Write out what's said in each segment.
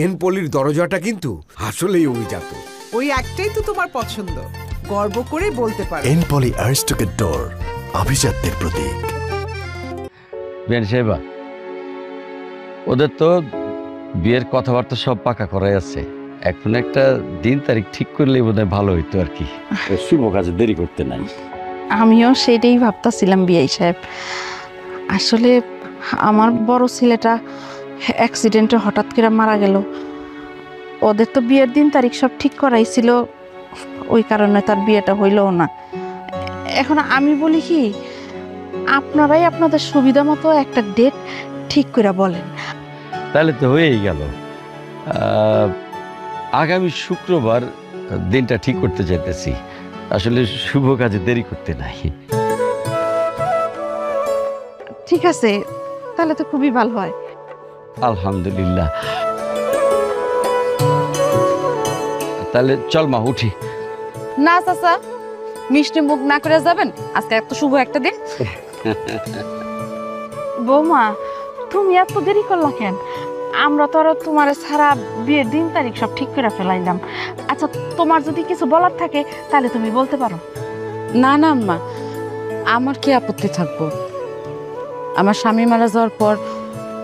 এনপলির দরজাটা কিন্তু আসলেই অভিজাত। ওই একটাই তো তোমার পছন্দ, গর্ব করে বলতে পারো। এনপলি আরিস্টোকেট ডোর, আভিজাত্যের প্রতীক। বেন সাহেবা, ওদের তো বিয়ের কথাবার্তা সব পাকা করাই আছে, এখন একটা দিন তারিখ ঠিক করলে বোধহয় ভালো হইতো আর কি, শুভ কাজে দেরি করতে নাই। আমিও সেটাই ভাবতাছিলাম বিআই সাহেব। আসলে আমার বড় ছেলেটা অ্যাক্সিডেন্টে হঠাৎ করে মারা গেল। ওদের তো বিয়ের দিন তারিখ সব ঠিক করাইছিল, ওই কারণে তার বিয়েটা হইলও না। এখন আমি বলি কি, আপনারাই আপনাদের সুবিধা মতো একটা ডেট ঠিক করে বলেন। তাহলে তো হয়েই গেল। আগামী শুক্রবার দিনটা ঠিক করতে চাইতেছি, আসলে শুভ কাজে দেরি করতে নাই। ঠিক আছে, তাহলে তো খুবই ভালো হয়। আলহামদুলিল্লাহ। তাহলে চল মা, উঠি। না চাচা, মিষ্টি মুখ না করে যাবেন, আজকে এত শুভ একটা দিন। বৌমা, তুমি এত দেরি করলা কেন? আমরা তো আরো তোমার সারা বিয়ের দিন তারিখ সব ঠিক করে ফেলাইলাম। আচ্ছা, তোমার যদি কিছু বলার থাকে তাহলে তুমি বলতে পারো। না না আম্মা, আমার কি আপত্তি থাকবো? আমার স্বামী মারা যাওয়ার পর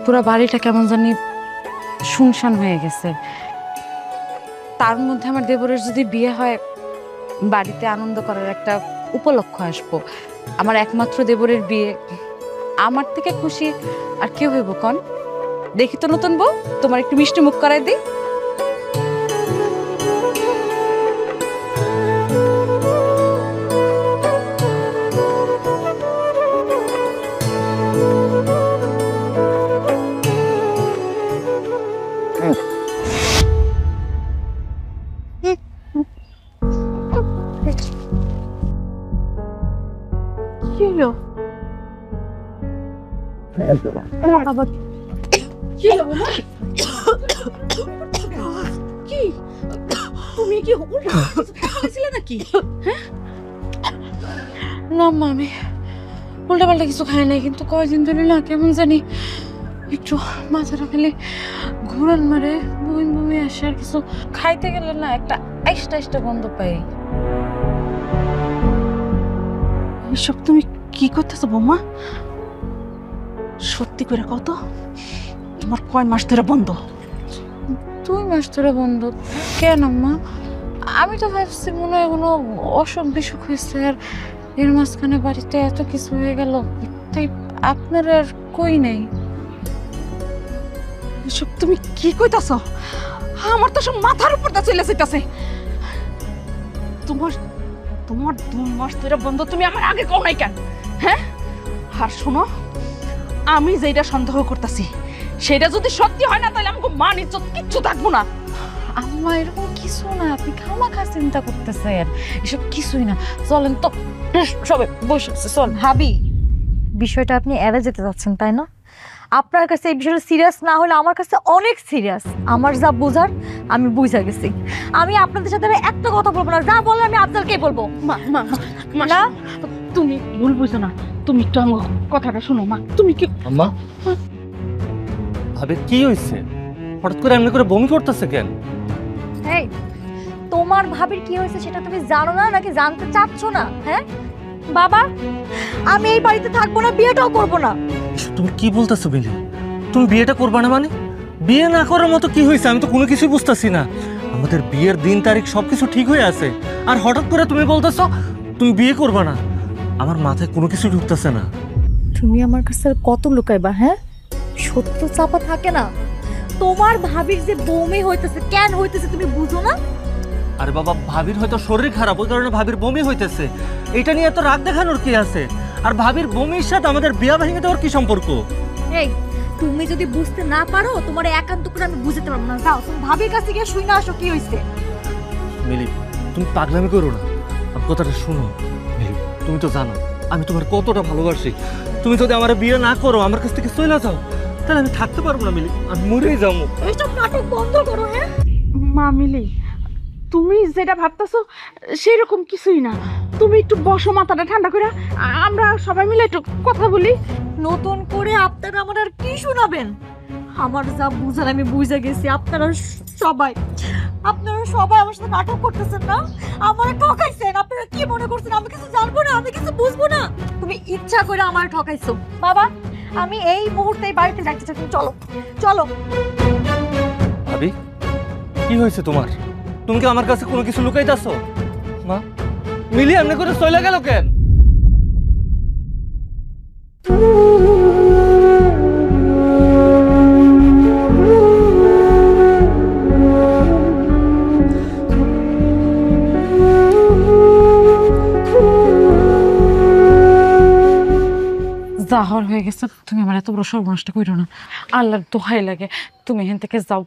পুরো বাড়িটা কেমন জানি শুনশান হয়ে গেছে। তার মধ্যে আমার দেবরের যদি বিয়ে হয়, বাড়িতে আনন্দ করার একটা উপলক্ষ আসবো। আমার একমাত্র দেবরের বিয়ে, আমার থেকে খুশি আর কেউ হইব কন? দেখি তো নতুন বউ, তোমার একটু মিষ্টি মুখ করাই দিই। কি হলো? আবার কি হলো? কি তুমি কি খাইছিলে নাকি? হ্যাঁ না মা, আমি উল্টা পাল্টা কিছু খাই নাই, কিন্তু কয়দিন ধরে না কেমন জানি একটু মাথাটা খালি ঘুরান মারে, বমি বমি আসে, আর কিছু খাইতে গেলে না একটা আইসটা আইসটা গন্ধ পাই। এসব তুমি কি করতেছো বৌমা? সত্যি করে কত, তোমার কয় মাস ধরে বন্ধ? 2 মাস ধরে বন্ধ? কেন আম্মা? আমি তো ভাবছি মনে হয় কোনো অসুখ বিসুখ হয়েছে, আর এর মাঝখানে বাড়িতে এত কিছু হয়ে গেল, তাই আপনার আর কই নেই। এসব তুমি কি কইতাছো? আমার তো সব মাথার উপর দিয়ে চলে যাইতাছে। তোমার 2 মাস ধরে বন্ধ, তুমি আমার আগে কও নাই কেন? হ্যাঁ, আর শোনো, আমি যেটা সন্দেহ করতেছি সেটা যদি সত্যি হয় না, তাহলে আমাকে মান ইজ্জত কিচ্ছু থাকবো না। আম্মা, এরকম কিছু না, আপনি খামাখা চিন্তা করতেছেন, এসব কিছুই না। চলেন তো সবাই বসে, চল। ভাবি, বিষয়টা আপনি এড়ে যেতে যাচ্ছেন তাই না? আপনার কাছে এই বিষয়টা সিরিয়াস না হলে আমার কাছে অনেক সিরিয়াস। আমার যা বোঝার আমি বুঝা গেছি। আমি আপনাদের সাথে একটা কথা বলবো না, যা বলে আমি আফজালকেই বলবো। না, তুমি ভুল বুঝো না, তুমি একটু আমার কথাটা শোনো মা। তুমি কি আম্মা, ভাবে কি হয়েছে? হঠাৎ করে এমনি করে বমি করতেছে কেন? এই, তোমার ভাবির কি হয়েছে সেটা তুমি জানো না নাকি জানতে চাচ্ছ না? হ্যাঁ বাবা, আমি এই বাড়িতে থাকবো না, বিয়েটাও করবো না। তুমি কি বলতেছো মিলি? তুমি বিয়েটা করবা না মানে? বিয়ে না করার মতো কি হয়েছে? আমি তো কোনো কিছুই বুঝতেছি না। আমাদের বিয়ের দিন তারিখ সবকিছু ঠিক হয়ে আছে, আর হঠাৎ করে তুমি বলতেছো তুমি বিয়ে করবা না। আমার মাথায় কোনো কিছু ঢুকতেছে না। তুমি আমার কাছে কত লুকাইবা? হ্যাঁ, সত্য চাপা থাকে না। তোমার ভাবির যে বমি হইতেছে, কেন হইতেছে তুমি বুঝো না? আরে বাবা, ভাবির হয়তো শরীর খারাপ, ওই কারণে ভাবির বমি হইতেছে। এটা নিয়ে এত রাগ দেখানোর কি আছে? আর ভাবির বমির সাথে আমাদের বিয়ে ভেঙে দেওয়ার কি সম্পর্ক? এই, তুমি যদি বুঝতে না পারো, তোমার একান্ত করে আমি বুঝতে পারবো না। যাও, তুমি ভাবির কাছে গিয়ে শুই না আসো কি হইছে। মিলি, তুমি পাগলামি করো না, আমার কথাটা শুনো। মিলি, তুমি তো জানো আমি তোমার কতটা ভালোবাসি। তুমি যদি আমার বিয়ে না করো, আমার কাছ থেকে চলে যাও, তাহলে আমি থাকতে পারবো না মিলি, আমি মরেই যাবো। এইসব নাটক বন্ধ করো। হ্যাঁ মা, মিলি, তুমি যেটা ভাবতেছো সেরকম কিছুই না। তুমি একটু বসো, মাথাটা ঠান্ডা করে, আমরা সবাই মিলে একটু কথা বলি। নতুন করে আপনারা আমার আর কি শোনাবেন? আমার যা বুঝার আমি বুঝে গেছি। আপনারা সবাই আমার সাথে নাটক করতেছেন না, আমার ঠকাইছেন। আপনারা কি মনে করছেন আমি কিছু জানবো না, আমি কিছু বুঝবো না? তুমি ইচ্ছা করে আমার ঠকাইছো। বাবা, আমি এই মুহূর্তে এই বাড়িতে যাইতে চাই। তুমি চলো চলো। ভাবি, কি হয়েছে তোমার? তুমি কি আমার কাছে কোনো কিছু লুকাইতেছো? মা, মিলি এমনি করে চলে গেল কেন? যা হওয়ার হয়ে গেছে, তুমি আমার এত বড় সর্বনাশটা কইরো না। আল্লাহর দোহাই লাগে, তুমি এখান থেকে যাও।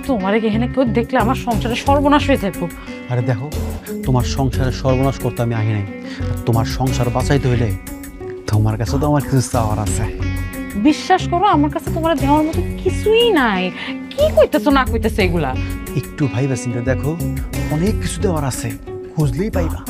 তোমার এখানে কেউ দেখলে আমার সংসারে সর্বনাশ হয়ে যাবো। আরে দেখো, তোমার সংসারের সর্বনাশ করতে আমি আহি নাই। আর তোমার সংসার বাঁচাইতে হইলে তোমার কাছে তো আমার কিছু চাওয়ার আছে। বিশ্বাস করো, আমার কাছে তোমার দেওয়ার মতো কিছুই নাই। কি কইতেছো না কইতেছো এগুলা? একটু ভাইবা চিন্তা দেখো, অনেক কিছু দেওয়ার আছে, খুঁজলেই পাইবা।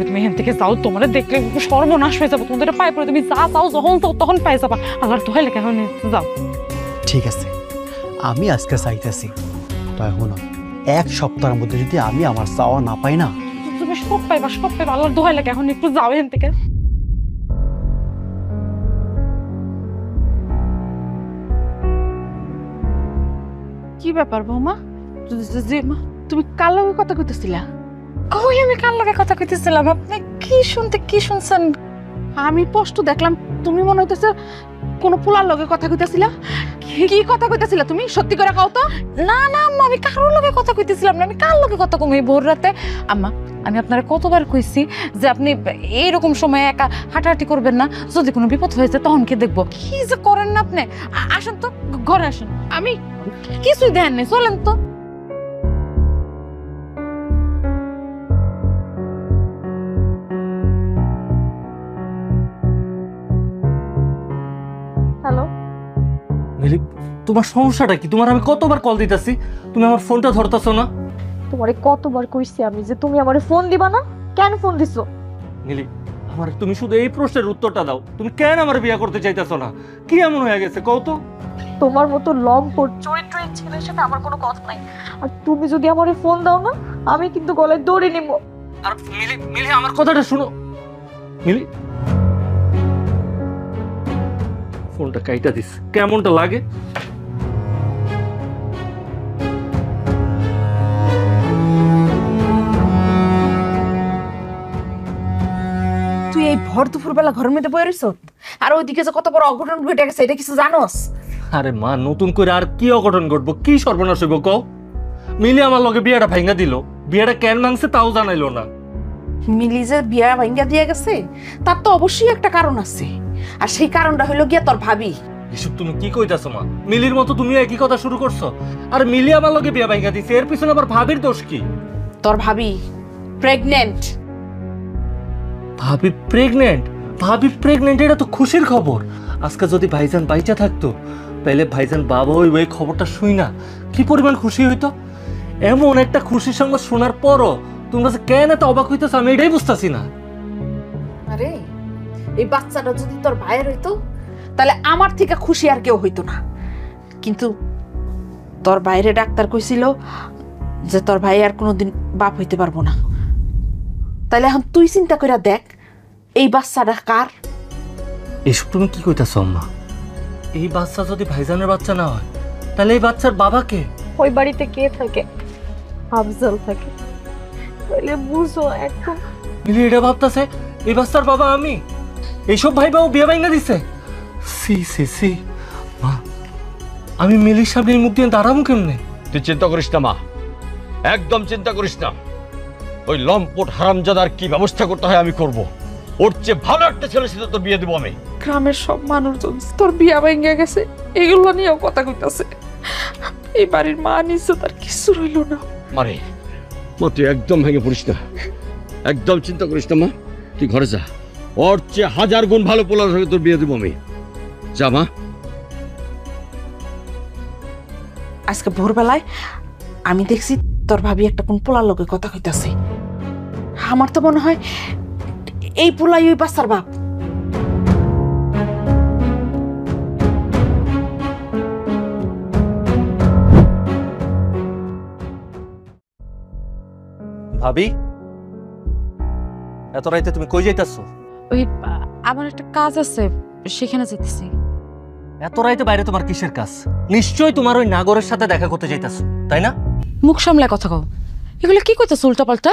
তুমি এখান থেকে যাও, তোমার দেখলে সর্বনাশ হয়ে যাবো। তোমাদের পায়ে পড়ে তুমি যা চাও, যখন চাও তখন পাই যাবা। আল্লাহর দোহাই লাগে, এখন যাও। ঠিক আছে, আমি আজকে চাইতেছি, তাই হলো 1 সপ্তাহের মধ্যে যদি আমি আমার চাওয়া না পাই না, তুমি সব পাইবা, সব পাইবা। আল্লাহর দোহাই লাগে, এখন একটু যাও এখান থেকে। কি ব্যাপার বৌমা? তুমি কার লগে কথা কইতেছিলা? কই আমি কার লগে কথা কইতেছিলাম? আপনি কি শুনছেন? আমি স্পষ্ট দেখলাম তুমি মনে হইতেছে কোন পোলার লগে কথা কইতেছিলা। কি কথা কইতেছিলা তুমি? সত্যি করে কও তো। না না আম্মা, আমি কারোর লগে কথা কইতেছিলাম না। আমি কার লগে কথা কম এই ভোর রাতে? আম্মা, আমি আপনারা কতবার কইছি যে আপনি এইরকম সময় একা হাঁটাহাঁটি করবেন না, যদি কোনো বিপদ হয়েছে তখন কে দেখবো? কি যে করেন না আপনি। আসেন তো, ঘরে আসেন। আমি কিছুই দেন নাই, চলেন তো। হ্যালো মিলি, তোমার সমস্যাটা কি? তোমার আমি কতবার কল দিতেছি, তুমি আমার ফোনটা ধরতেছো না। তোমারে কতবার কইছি আমি যে তুমি আমারে ফোন দিবা না? কেন ফোন দিছো? মিলি, আমার তুমি শুধু এই প্রশ্নের উত্তরটা দাও, তুমি কেন আমার বিয়ে করতে চাইতেছো না? কি এমন হয়ে গেছে কও তো? তোমার মতো লম্পট চরিত্রহীন ছেলের সাথে আমার কোনো কথা নাই। আর তুমি যদি আমারে ফোন দাও না, আমি কিন্তু গলায় দড়ি নিব। আর মিলি, মিলি আমার কথাটা শুনো। মিলি, ফোনটা কাইটা দিস, কেমনটা লাগে? তুই এই ভর দুপুর বেলা ঘরের মধ্যে বয়ে রইছ, আর ওইদিকে যে কত বড় অঘটন ঘটে গেছে এটা কিছু জানোস? আরে মা, নতুন করে আর কি অঘটন ঘটবো? কি সর্বনাশ হইব কও? মিলি আমার লগে বিয়েটা ভাঙা দিল, বিয়েটা কেন ভাঙছে তাও জানাইলো না। মিলি যে বিয়া ভাঙ্গা দিয়ে গেছে তার তো অবশ্যই একটা কারণ আছে, আর সেই কারণটা হলো গিয়া তোর ভাবি। এসব তুমি কি কইতাছো মা? মিলির মতো তুমি একই কথা শুরু করছো। আর মিলি আমার লগে বিয়ে ভাঙা দিছে, এর পিছনে আবার ভাবির দোষ কি? তোর ভাবি প্রেগনেন্ট। ভাবি প্রেগনেন্ট? ভাবি প্রেগনেন্ট, এটা তো খুশির খবর। আজকে যদি ভাইজান বাইচা থাকতো, তাইলে ভাইজান বাবা হইব এই খবরটা শুই না কি পরিমাণ খুশি হইতো। এমন একটা খুশির সংবাদ শোনার পরও তোমরা যে কেন এত অবাক হইতেছো আমি এটাই বুঝতেছি না। আরে এই বাচ্চাটা যদি তোর ভাইয়ের হইতো তাহলে আমার থেকে খুশি আর কেউ হইতো না। কিন্তু তোর বাইরে ডাক্তার কইছিল যে তোর ভাই আর কোনোদিন বাপ হইতে পারবো না। তাহলে এখন তুই চিন্তা করে দেখ এই বাচ্চাটা কার? এসব তুমি কি কইতাছো আম্মা? এই বাচ্চা যদি ভাইজানের বাচ্চা না হয়, তাহলে এই বাচ্চার বাবা কে? ওই বাড়িতে কে থাকে? আফজল থাকে। তাহলে বুঝো এখন। মিলি এটা ভাবতাছে এই বাচ্চার বাবা আমি? এইসব ভাই বাবু বিয়ে ভাঙা দিছে? সি সি সি মা, আমি মিলির সামনে মুখ দিয়ে দাঁড়াবো কেমনে? তুই চিন্তা করিস না মা, একদম চিন্তা করিস না। ওই লম্পট হারামজাদার কি ব্যবস্থা করতে হয় আমি করব। ওর চেয়ে ভালো একটা ছেলের সাথে তোর বিয়ে দেবো আমি। গ্রামের সব মানুষজন তোর বিয়া ভাঙ্গা গেছে এগুলো নিয়েও কথা কইতাছে। এই বাড়ির মা নিচে তার কিছু রইল না। মারে মা, তুই একদম ভেঙে পড়িস না, একদম চিন্তা করিস না মা। তুই ঘরে যা, ওর চেয়ে 1000 গুণ ভালো পোলার সঙ্গে তোর বিয়ে দেবো আমি। যা মা। আজকে ভোরবেলায় আমি দেখছি তোর ভাবি একটা কোন পোলার লোকের কথা কইতাছে। আমার তো মনে হয় এই পোলাই ওই বাচ্চার বাপ। ভাবি, এত রাইতে তুমি কই যাইতাছো? ওই আমার একটা কাজ আছে, সেখানে যেতেছি। এত রাইতে বাইরে তোমার কিসের কাজ? নিশ্চয়ই তোমার ওই নাগরের সাথে দেখা করতে যাইতাছো, তাই না? মুখ সামলায় কথা কও। এগুলো কি কইতাছো উল্টাপাল্টা?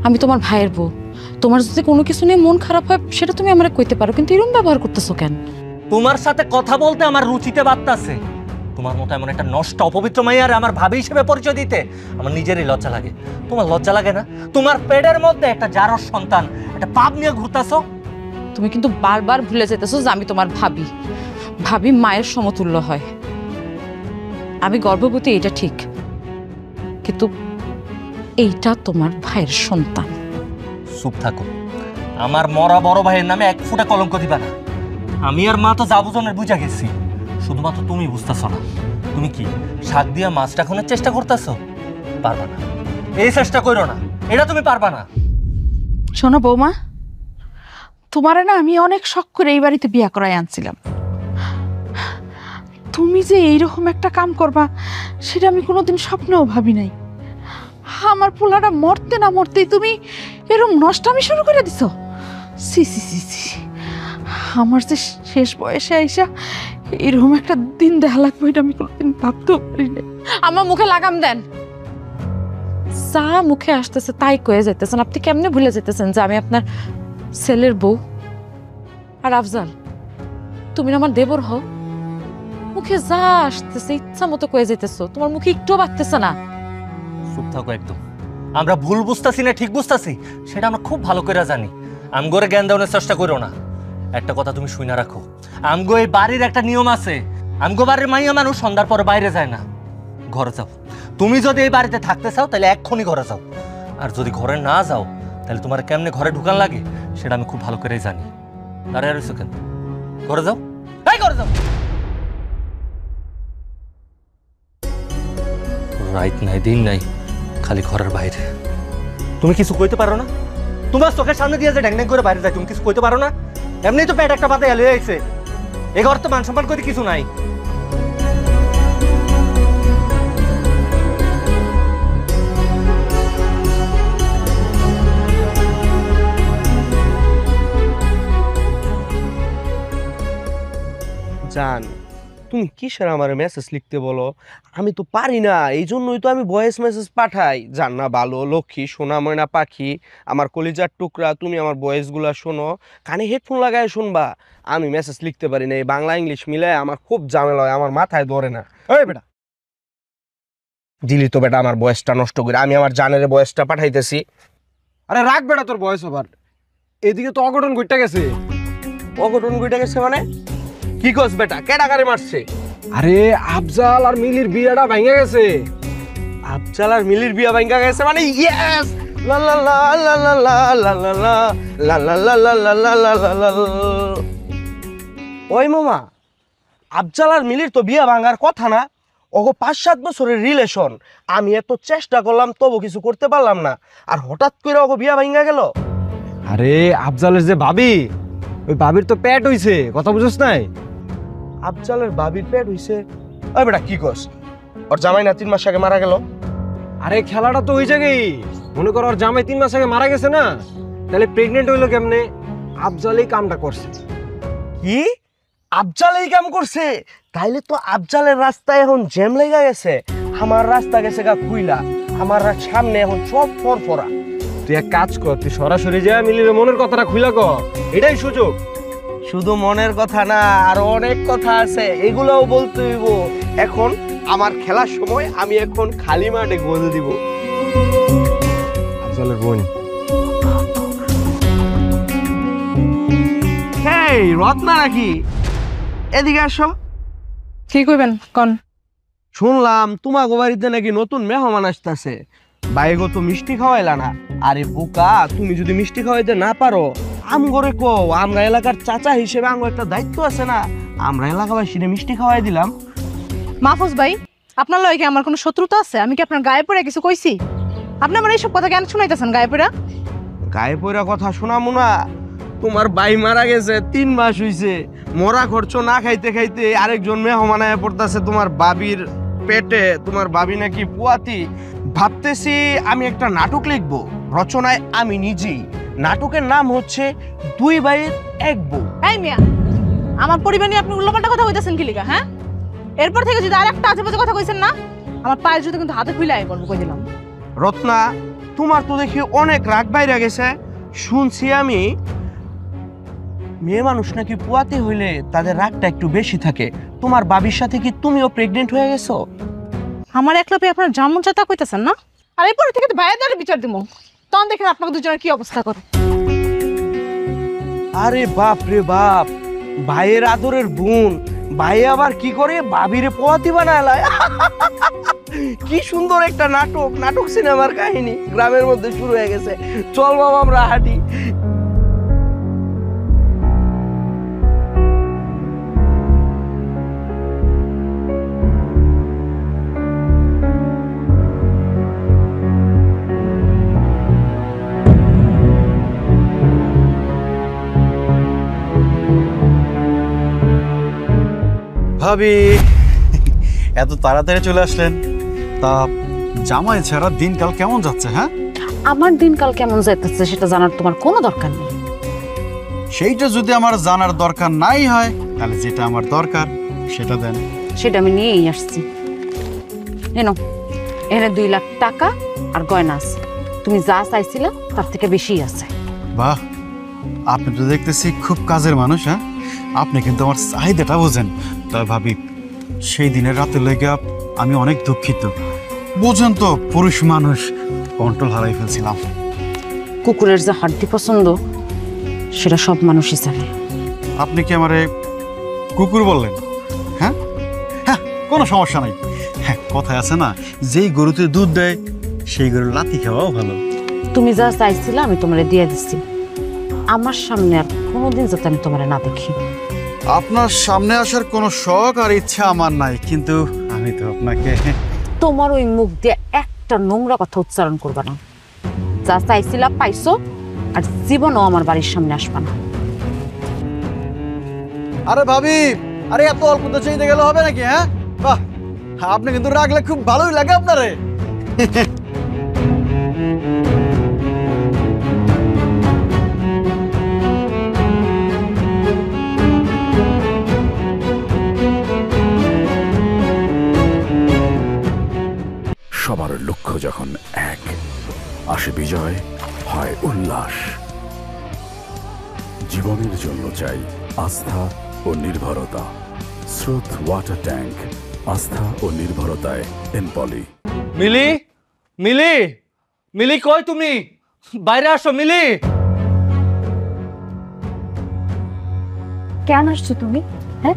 আমি তোমার ভাইয়ের বউ। তোমার যদি কোনো কিছু নিয়ে মন খারাপ হয় সেটা তুমি আমারে কইতে পারো, কিন্তু এরকম ব্যবহার করতেছো কেন? তোমার সাথে কথা বলতে আমার রুচিতে বাড়তাছে। তোমার মতো এমন একটা নষ্ট অপবিত্র মাইয়ার আমার ভাবি হিসেবে পরিচয় দিতে আমার নিজেরই লজ্জা লাগে। তোমার লজ্জা লাগে না? তোমার পেটের মধ্যে একটা জারজ সন্তান, একটা পাপ নিয়ে ঘুরতাছো। তুমি কিন্তু বারবার ভুলে যেতেছো যে আমি তোমার ভাবি। ভাবি মায়ের সমতুল্য হয়। আমি গর্ভবতী, এটা ঠিক, কিন্তু এইটা তোমার ভাইয়ের সন্তান। চুপ থাকো। আমার মরা বড় ভাইয়ের নামে এক ফুটা কলঙ্ক দিবা না। আমি আর মা তো যা বুঝনের বুঝা গেছি, শুধুমাত্র তুমি বুঝতেছ না। তুমি কি শাক দিয়া মাছটা খোনার চেষ্টা করতেছো? পারবা না, এই চেষ্টা করো না, এটা তুমি পারবা না। শোনো বৌমা, তোমারে না আমি অনেক শখ করে এই বাড়িতে বিয়া করাই আনছিলাম। তুমি যে এইরকম একটা কাম করবা সেটা আমি কোনোদিন স্বপ্নেও ভাবি নাই। আমার পোলাটা মরতে না মরতেই তুমি এরকম নষ্টামি শুরু করে দিছো। সি সি সি সি, আমার যে শেষ বয়সে আইসা এরকম একটা দিন দেখা লাগবে এটা আমি কোনোদিন ভাবতেও পারি নাই। আমার মুখে লাগাম দেন। যা মুখে আসতেছে তাই কয়ে যেতেছেন। আপনি কেমনে ভুলে যেতেছেন যে আমি আপনার ছেলের বউ? আর আফজাল, তুমি না আমার দেবর হও। মুখে যা আসতেছে ইচ্ছা মতো কয়ে যেতেছো, তোমার মুখে একটুও বাড়তেছে না। চুপ থাকো একদম। আমরা ভুল বুঝতাছি না ঠিক বুঝতাছি সেটা আমরা খুব ভালো করে জানি। আমগোরে জ্ঞান দেওয়ার চেষ্টা করো না। একটা কথা তুমি শুনে রাখো, আমগো এই বাড়ির একটা নিয়ম আছে। আমগো বাড়ির মাইয়া মানুষ সন্ধ্যার পর বাইরে যায় না। ঘরে যাও। তুমি যদি এই বাড়িতে থাকতে চাও তাহলে এক্ষুনি ঘরে যাও। আর যদি ঘরে না যাও তাহলে তোমার কেমনে ঘরে ঢুকান লাগে সেটা আমি খুব ভালো করেই জানি। দাঁড়িয়ে রয়েছো কেন? ঘরে যাও, এই ঘরে যাও। রাইত নাই দিন নাই, খালি ঘরের বাইরে। তুমি কিছু কইতে পারো না? তোমার চোখের সামনে দিয়ে যে ড্যাং করে বাইরে যায়, তুমি কিছু কইতে পারো না? এমনি তো পেট একটা পাতে এলে আইছে। এ ঘর তো মান সম্মান করে কিছু নাই। জান, তুমি কিসের আমার মেসেজ লিখতে বলো? আমি তো পারি না, এই জন্যই তো আমি ভয়েস মেসেজ পাঠাই। জান না ভালো লক্ষ্মী সোনা ময়না পাখি, আমার কলিজার টুকরা, তুমি আমার ভয়েসগুলা শোনো, কানে হেডফোন লাগায় শুনবা। আমি মেসেজ লিখতে পারি না, এই বাংলা ইংলিশ মিলায় আমার খুব ঝামেলা হয়, আমার মাথায় ধরে না। এই বেটা দিলি তো বেটা আমার বয়সটা নষ্ট করে। আমি আমার জানের বয়সটা পাঠাইতেছি। আরে রাখ বেটা তোর বয়স আবার। এদিকে তো অঘটন ঘটে গেছে। অঘটন ঘটে গেছে মানে? কি কস বেটা, কেডা কারে মারছে? আরে আফজাল আর মিলির বিয়েটা ভেঙে গেছে। আফজাল আর মিলির বিয়া ভাঙ্গা গেছে মানে? ইয়েস! লা লা লা লা লা লা লা লা লা লা লা লা লা লা লা লা লা লা। ওই মামা, আফজাল আর মিলির তো বিয়া ভাঙার কথা না? ওগো 5-7 বছরের রিলেশন। আমি এত চেষ্টা করলাম তবু কিছু করতে পারলাম না, আর হঠাৎ করে ওগো বিয়া ভাঙ্গা গেল। আরে আফজালের যে ভাবি, ওই ভাবির তো পেট হইছে, কথা বুঝছ নাই? আফজালের ভাবির পেট হইছে? ওই বেটা কি কস? ওর জামাই না 3 মাস আগে মারা গেল? আরে খেলাটা তো ওই জায়গায়। মনে করো ওর জামাই 3 মাস আগে মারা গেছে না, তাহলে প্রেগনেন্ট হইলো কেমনে? আফজালই কামটা করছে। কি? আফজাল এই কাম করছে? তাইলে তো আফজালের রাস্তায় এখন জ্যাম লেগে গেছে। আমার রাস্তা গেছে গা খুইলা, আমার সামনে এখন সব ফরফরা। তুই এক কাজ কর, তুই সরাসরি যা মিলির মনের কথাটা খুইলা কর, এটাই সুযোগ। শুধু মনের কথা না, আরো অনেক কথা আছে, এগুলোও বলতে হইব। এখন আমার খেলার সময়, আমি এখন খালি মাঠে গোল দিব। আফজালের বোন। হেই রত্না নাকি? এদিকে আসো। কি কইবেন কোন? শুনলাম তোমাগো বাড়িতে নাকি নতুন মেহমান আসতেছে। বাইগো তো মিষ্টি খাওয়াইলা না। আরে বোকা, তুমি যদি মিষ্টি খাওয়াইতে না পারো, আমগরে কো, আমরা এলাকার চাচা হিসেবে আমার একটা দায়িত্ব আছে না, আমরা এলাকাবাসীরে মিষ্টি খাওয়াই দিলাম। মাহফুজ ভাই, আপনার লগে আমার কোনো শত্রুতা আছে? আমি কি আপনার গায়ে পড়ে কিছু কইছি? আপনি আমার এইসব কথা কেন শুনাইতেছেন গায়ে পড়া? গায়ে পয়রা কথা শোনামু না? তোমার ভাই মারা গেছে 3 মাস হইছে, মরা খরচ না খাইতে খাইতে আরেকজন মেহমানায় পড়তাছে তোমার বাবির পেটে। তোমার বাবি নাকি পুয়াতি। ভাবতেছি আমি একটা নাটক লিখবো, রচনায় আমি নিজেই। নাটকের নাম হচ্ছে 2 ভাইয়ের 1 বউ। এই মিয়া, আমার পরিবার নিয়ে আপনি উল্লাপাল্টা কথা কইতেছেন কি লিগা? হ্যাঁ, এরপর থেকে যদি আরেকটা আজেবাজে কথা কইছেন না, আমার পায়ের জুতো কিন্তু হাতে খুইলাই পড়বো, কই দিলাম। রত্না, তোমার তো দেখি অনেক রাগ বাইরে গেছে। শুনছি আমি মেয়ে মানুষ নাকি পুয়াতে হইলে তাদের রাগটা একটু বেশি থাকে। তোমার বাবির সাথে কি তুমিও প্রেগনেন্ট হয়ে গেছো? আমার একলা পেয়ে আপনার জামুন চাতা কইতেছেন না? আর এরপর থেকে তো ভাইয়ের দ্বারা বিচার দিব, তখন দেখেন আপনাকে দুজনের কি অবস্থা করে। আরে বাপ রে বাপ, ভাইয়ের আদরের বোন, ভাই আবার কি করে বাবিরে পোয়াতি বানায়। কি সুন্দর একটা নাটক, নাটক সিনেমার কাহিনী গ্রামের মধ্যে শুরু হয়ে গেছে। চল বাবা আমরা হাঁটি। ভাবি, এত তাড়াতাড়ি চলে আসলেন। তা জামাই ছাড়া দিনকাল কেমন যাচ্ছে? হ্যাঁ, আমার দিনকাল কেমন যাইতেছে সেটা জানার তোমার কোনো দরকার নেই। সেইটা যদি আমার জানার দরকার নাই হয়, তাহলে যেটা আমার দরকার সেটা দেন। সেটা আমি নিয়েই আসছি। এনো, এখানে 2 লাখ টাকা আর গয়না আছে। তুমি যা চাইছিলে তার থেকে বেশি আছে। বাহ, আপনি তো দেখতেছি খুব কাজের মানুষ। হ্যাঁ, আপনি কিন্তু আমার চাহিদাটা বোঝেন। তবে ভাবি, সেই দিনের রাতে লেগে আমি অনেক দুঃখিত। বোঝেন তো, পুরুষ মানুষ, কন্ট্রোল হারাই ফেলছিলাম। কুকুরের যে হাড্ডি পছন্দ সেটা সব মানুষই জানে। আপনি কি আমারে কুকুর বললেন? হ্যাঁ হ্যাঁ, কোনো সমস্যা নাই। হ্যাঁ, কথায় আছে না, যেই গরুতে দুধ দেয় সেই গরুর লাথি খাওয়াও ভালো। তুমি যা চাইছিলে আমি তোমারে দিয়ে দিচ্ছি। আমার সামনে আর কোনোদিন যাতে আমি তোমারে না দেখি। আপনার সামনে আসার কোনো শখ আর ইচ্ছা আমার নাই, কিন্তু আমি তো আপনাকে... তোমার ওই মুখ দিয়ে একটা নোংরা কথা উচ্চারণ করবা না। যা চাইছিলা পাইছো, আর জীবনও আমার বাড়ির সামনে আসবা না। আরে ভাবি, আরে এত অল্পতে চাইতে গেলে হবে নাকি? হ্যাঁ, বাহ, আপনি কিন্তু রাগলে খুব ভালোই লাগে আপনারে। সবার লক্ষ্য যখন এক, আসে বিজয়, হয় উল্লাস। জীবনের জন্য চাই আস্থা ও নির্ভরতা। স্রোত ওয়াটার ট্যাঙ্ক, আস্থা ও নির্ভরতায় এনপলি। মিলি, মিলি, মিলি, কই তুমি? বাইরে আসো মিলি। কেন আসছো তুমি? হ্যাঁ,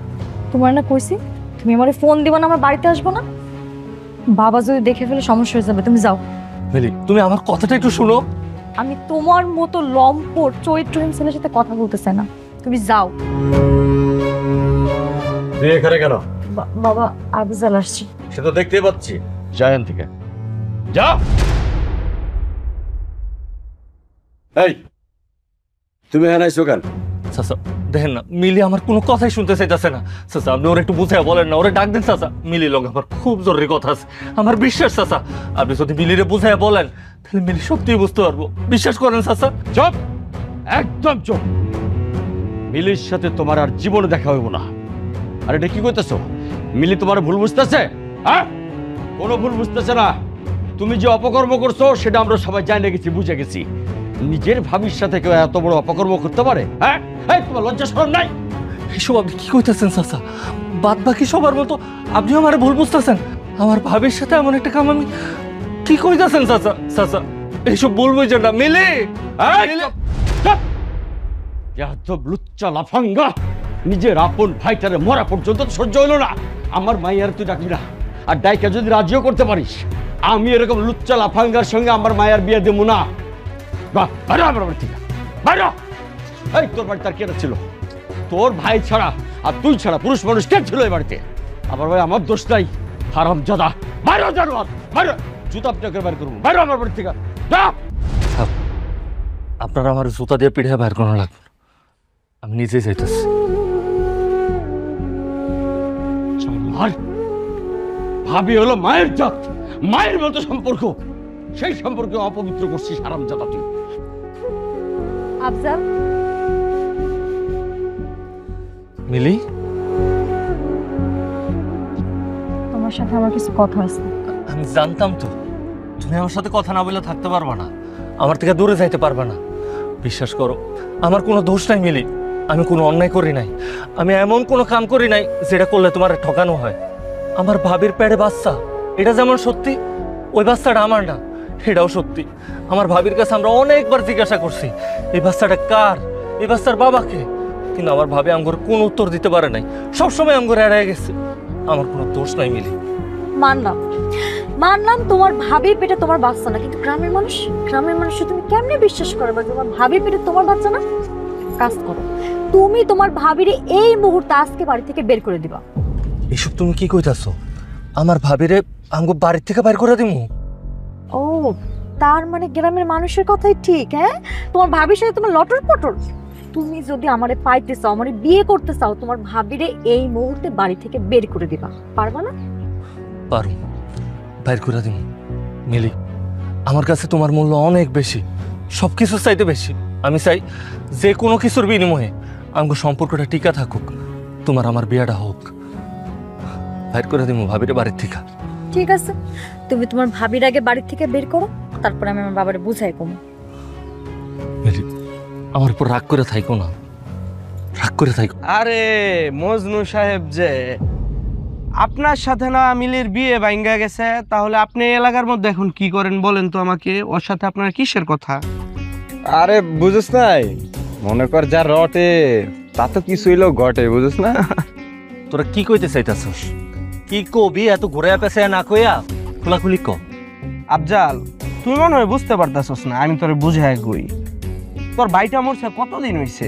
তোমার না কইছি তুমি আমারে ফোন দিবা না, আমার বাড়িতে আসবো না। বাবা যদি দেখে ফেলে সমস্যা হয়ে যাবে, তুমি যাও। মিলি, তুমি আমার কথাটা একটু শুনো। আমি তোমার মতো লম্পট চরিত্রহীন ছেলের সাথে কথা বলতে চাই না, তুমি যাও। তুই এখানে কেন? বাবা, আফজাল আসছি। সে তো দেখতেই পাচ্ছি। যায়েন থেকে যা। এই, তুমি এখানে আইছো কেন? চাচা দেখেন না, মিলি আমার কোনো কথাই শুনতে চাইতেছে না। চাচা আপনি ওরা একটু বুঝাই বলেন না, ওরে ডাক দেন চাচা। মিলি লগে আমার খুব জরুরি কথা আছে, আমার বিশ্বাস চাচা। আপনি যদি মিলিরে বুঝাই বলেন তাহলে মিলি সত্যিই বুঝতে পারবো। বিশ্বাস করেন চাচা। চুপ, একদম চুপ। মিলির সাথে তোমার আর জীবনে দেখা হইব না। আর এটা কি করতেছো? মিলি তোমার ভুল বুঝতেছে? হ্যাঁ, কোনো ভুল বুঝতেছে না। তুমি যে অপকর্ম করছো সেটা আমরা সবাই জানে গেছি, বুঝে গেছি। নিজের ভাবির সাথে কেউ এত বড় অপকর্ম করতে পারে? হ্যাঁ, তোমার লজ্জা শরম নাই? এসব আপনি কি কইতেছেন চাচা? বাদ বাকি সবার মতো আপনিও আমার ভুল বুঝতেছেন। আমার ভাবির সাথে এমন একটা কাম আমি কি কইতেছেন চাচা? চাচা এইসব ভুল বুঝছেন না। মিলি, লুচ্চা লাফাঙ্গা, নিজের আপন ভাইটারে মরা পর্যন্ত সহ্য হইল না। আমার মাইয়ার তুই ডাকবি না, আর ডাইকা যদি রাজিও করতে পারিস, আমি এরকম লুচ্চা লাফাঙ্গার সঙ্গে আমার মায়ের বিয়ে দেবো না। এই তোর বাড়িতে আর কেটা ছিল? তোর ভাই ছাড়া আর তুই ছাড়া পুরুষ মানুষ কে ছিল এই বাড়িতে? আবার ভাই আমার দোষ নাই, হারামজাদা। বাইরে জানোয়ার, বাইরে! জুতা আপনাকে বাইর করবো, বাইরে আমার বাড়ি থেকে, যা! আপনারা আমার জুতা দিয়ে পিঠে বাইর করানো লাগবে না। আমি নিজেই যাইতেছি। ভাবি হলো মায়ের জাত, মায়ের মতো সম্পর্ক, সেই সম্পর্কে অপবিত্র করছিস হারামজাদা তুই। আফজাল, মিলি, তোমার সাথে আমার কিছু কথা আছে। আমি জানতাম তো তুমি আমার সাথে কথা না বলে থাকতে পারবা না, আমার থেকে দূরে যাইতে পারবা না। বিশ্বাস করো, আমার কোনো দোষ নাই মিলি, আমি কোনো অন্যায় করি নাই, আমি এমন কোনো কাম করি নাই যেটা করলে তোমার ঠকানো হয়। আমার ভাবির পেটে বাচ্চা, এটা যেমন সত্যি, ওই বাচ্চাটা আমার না এটাও সত্যি। আমার ভাবির কাছে আমরা অনেকবার জিজ্ঞাসা করছি এই বাচ্চাটা কার, এই বাচ্চার বাবাকে, কিন্তু আমার ভাবি আমগর কোনো উত্তর দিতে পারে নাই, সবসময় আমগর এড়াই গেছে। আমার কোনো দোষ নাই মিলি। মানলাম মানলাম তোমার ভাবির পেটে তোমার বাচ্চা না, কিন্তু গ্রামের মানুষ তুমি কেমনে বিশ্বাস করবে তোমার ভাবির পেটে তোমার বাচ্চা না? কাজ করো, তুমি তোমার ভাবিরে এই মুহূর্তে আজকে বাড়ি থেকে বের করে দিবা। এসব তুমি কি কইতাছো? আমার ভাবিরে আমগো বাড়ি থেকে বাইর করে দিমু? ও, তার মানে গ্রামের মানুষের কথাই ঠিক। হ্যাঁ, তোমার ভাবির সাথে তোমার লটর পটর। তুমি যদি আমারে পাইতে চাও, আমারে বিয়ে করতে চাও, তোমার ভাবিরে এই মুহূর্তে বাড়ি থেকে বের করে দিবা। পারবা না? পারু, বাইর করে দিমু। মিলি, আমার কাছে তোমার মূল্য অনেক বেশি, সবকিছু চাইতে বেশি। আমি চাই যে কোনো কিছুর বিনিময়ে আমগো সম্পর্কটা টিকা থাকুক, তোমার আমার বিয়েটা হোক। বাইর করে দিমু ভাবিরে বাড়ির থেকে। ঠিক আছে, তুমি তোমার ভাবির আগে বাড়ি থেকে বের করো, তারপর আমি আমার বাবারে বুঝাই কমু। মিলি, আমার উপর রাগ করে থাইকো না, রাগ করে থাইকো। আরে মজনু সাহেব, যে আপনার সাথে না মিলির বিয়ে ভাঙ্গা গেছে, তাহলে আপনি এই এলাকার মধ্যে এখন কি করেন বলেন তো আমাকে? ওর সাথে আপনার কিসের কথা? আরে বুঝিস নাই, মনে কর যা রটে তা তো কিছু হইলেও ঘটে, বুঝিস না? তোরা কি কইতে চাইতাছস? কি কবি এত ঘুরে পেছে না কইয়া খোলাখুলি ক। আফজাল, তুই মনে হয় বুঝতে পারতাছস না, আমি তোরে বুঝাই কই। তোর ভাইটা মরছে কতদিন হইছে?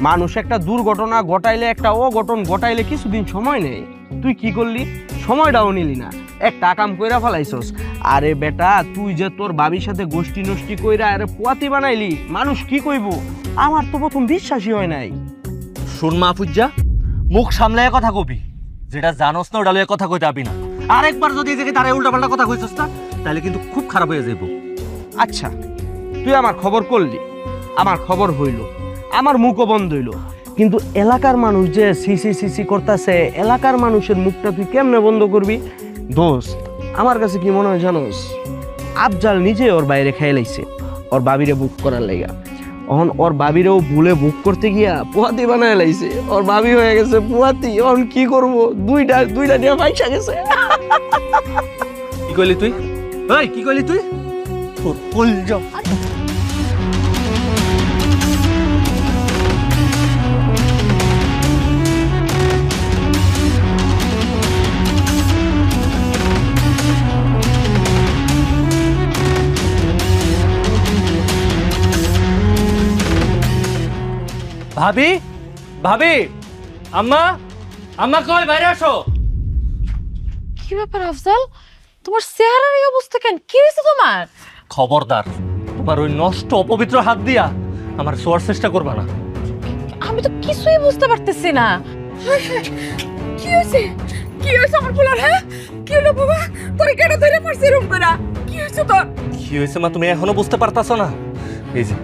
মানুষ একটা দুর্ঘটনা ঘটাইলে, একটা অঘটন ঘটাইলে কিছুদিন সময় নেই। তুই কি করলি? সময়টাও নিলি না, একটা কাম কইরা ফেলাইছস। আরে বেটা, তুই যে তোর বাবির সাথে গোষ্ঠী নষ্টি কইরা আরে পোয়াতি বানাইলি, মানুষ কি কইব? আমার তো প্রথম বিশ্বাসই হয় নাই। শুন মাহফুজ্জা, মুখ সামলায় কথা কবি, যেটা জানোস না ওটা লইয়া কথা কইতে আবি না। আরেকবার যদি এই জায়গায় দাঁড়ায় উল্টাপাল্টা কথা কইছস না, তাহলে কিন্তু খুব খারাপ হয়ে যাইব। আচ্ছা, তুই আমার খবর করলি, আমার খবর হইল, আমার মুখও বন্ধ হইল, কিন্তু এলাকার মানুষ যে সিসি সিসি করতেছে, এলাকার মানুষের মুখটা তুই কেমনে বন্ধ করবি? দোস্ত, আমার কাছে কি মনে হয় জানোস? আফজাল নিজে ওর বাইরে খাইলাইছে ওর বাবিরে বুক করার লেগা। এখন ওর বাবিরেও ভুলে বুক করতে গিয়া পোয়াতি বানায় লাইছে, ওর বাবি হয়ে গেছে পোয়াতি। এখন কি করবো? দুইটা নিয়ে পয়সা গেছে। কি কইলি তুই? এই কি কইলি তুই? তোর কলজা। ভাবি, ভাবি, আম্মা, আম্মা কই বাইরে আসো। কি ব্যাপার আফজাল, তোমার চেহারার এই অবস্থা কেন? কি হয়েছে তোমার? খবরদার, তোমার ওই নষ্ট অপবিত্র হাত দিয়া আমার ছোঁয়ার চেষ্টা করবা না। আমি তো কিছুই বুঝতে পারতেছি না। কি হয়েছে? কি হয়েছে আমার পোলার? হ্যাঁ, কি হলো বাবা? তোর কেন ধরে পড়ছে রুম করে? কি হয়েছে তোর? কি হয়েছে মা, তুমি এখনো বুঝতে পারতাছো না? এই যে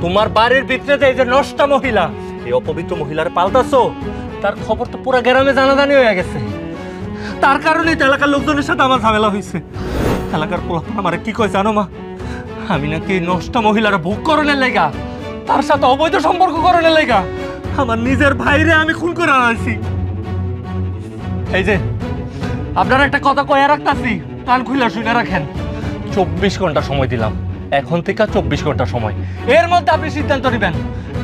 তোমার বাড়ির ভিতরে যে এই যে নষ্ট মহিলা, এই অপবিত্র মহিলার পাল্টাছো, তার খবর তো পুরো গ্রামে জানাজানি হয়ে গেছে। তার কারণেই তো এলাকার লোকজনের সাথে আমার ঝামেলা হয়েছে। এলাকার পোলাপান আমার কি কয় জানো মা? আমি নাকি নষ্ট মহিলার ভোগ করণের লেগা, তার সাথে অবৈধ সম্পর্ক করণের লেগা আমার নিজের ভাইরে আমি খুন করে আনছি। এই যে আপনারা একটা কথা কয়ে রাখতাছি, কান খুলে শুনে রাখেন। 24 ঘন্টা সময় দিলাম, এখন থেকে 24 ঘন্টা সময়। এর মধ্যে আপনি সিদ্ধান্ত নেবেন,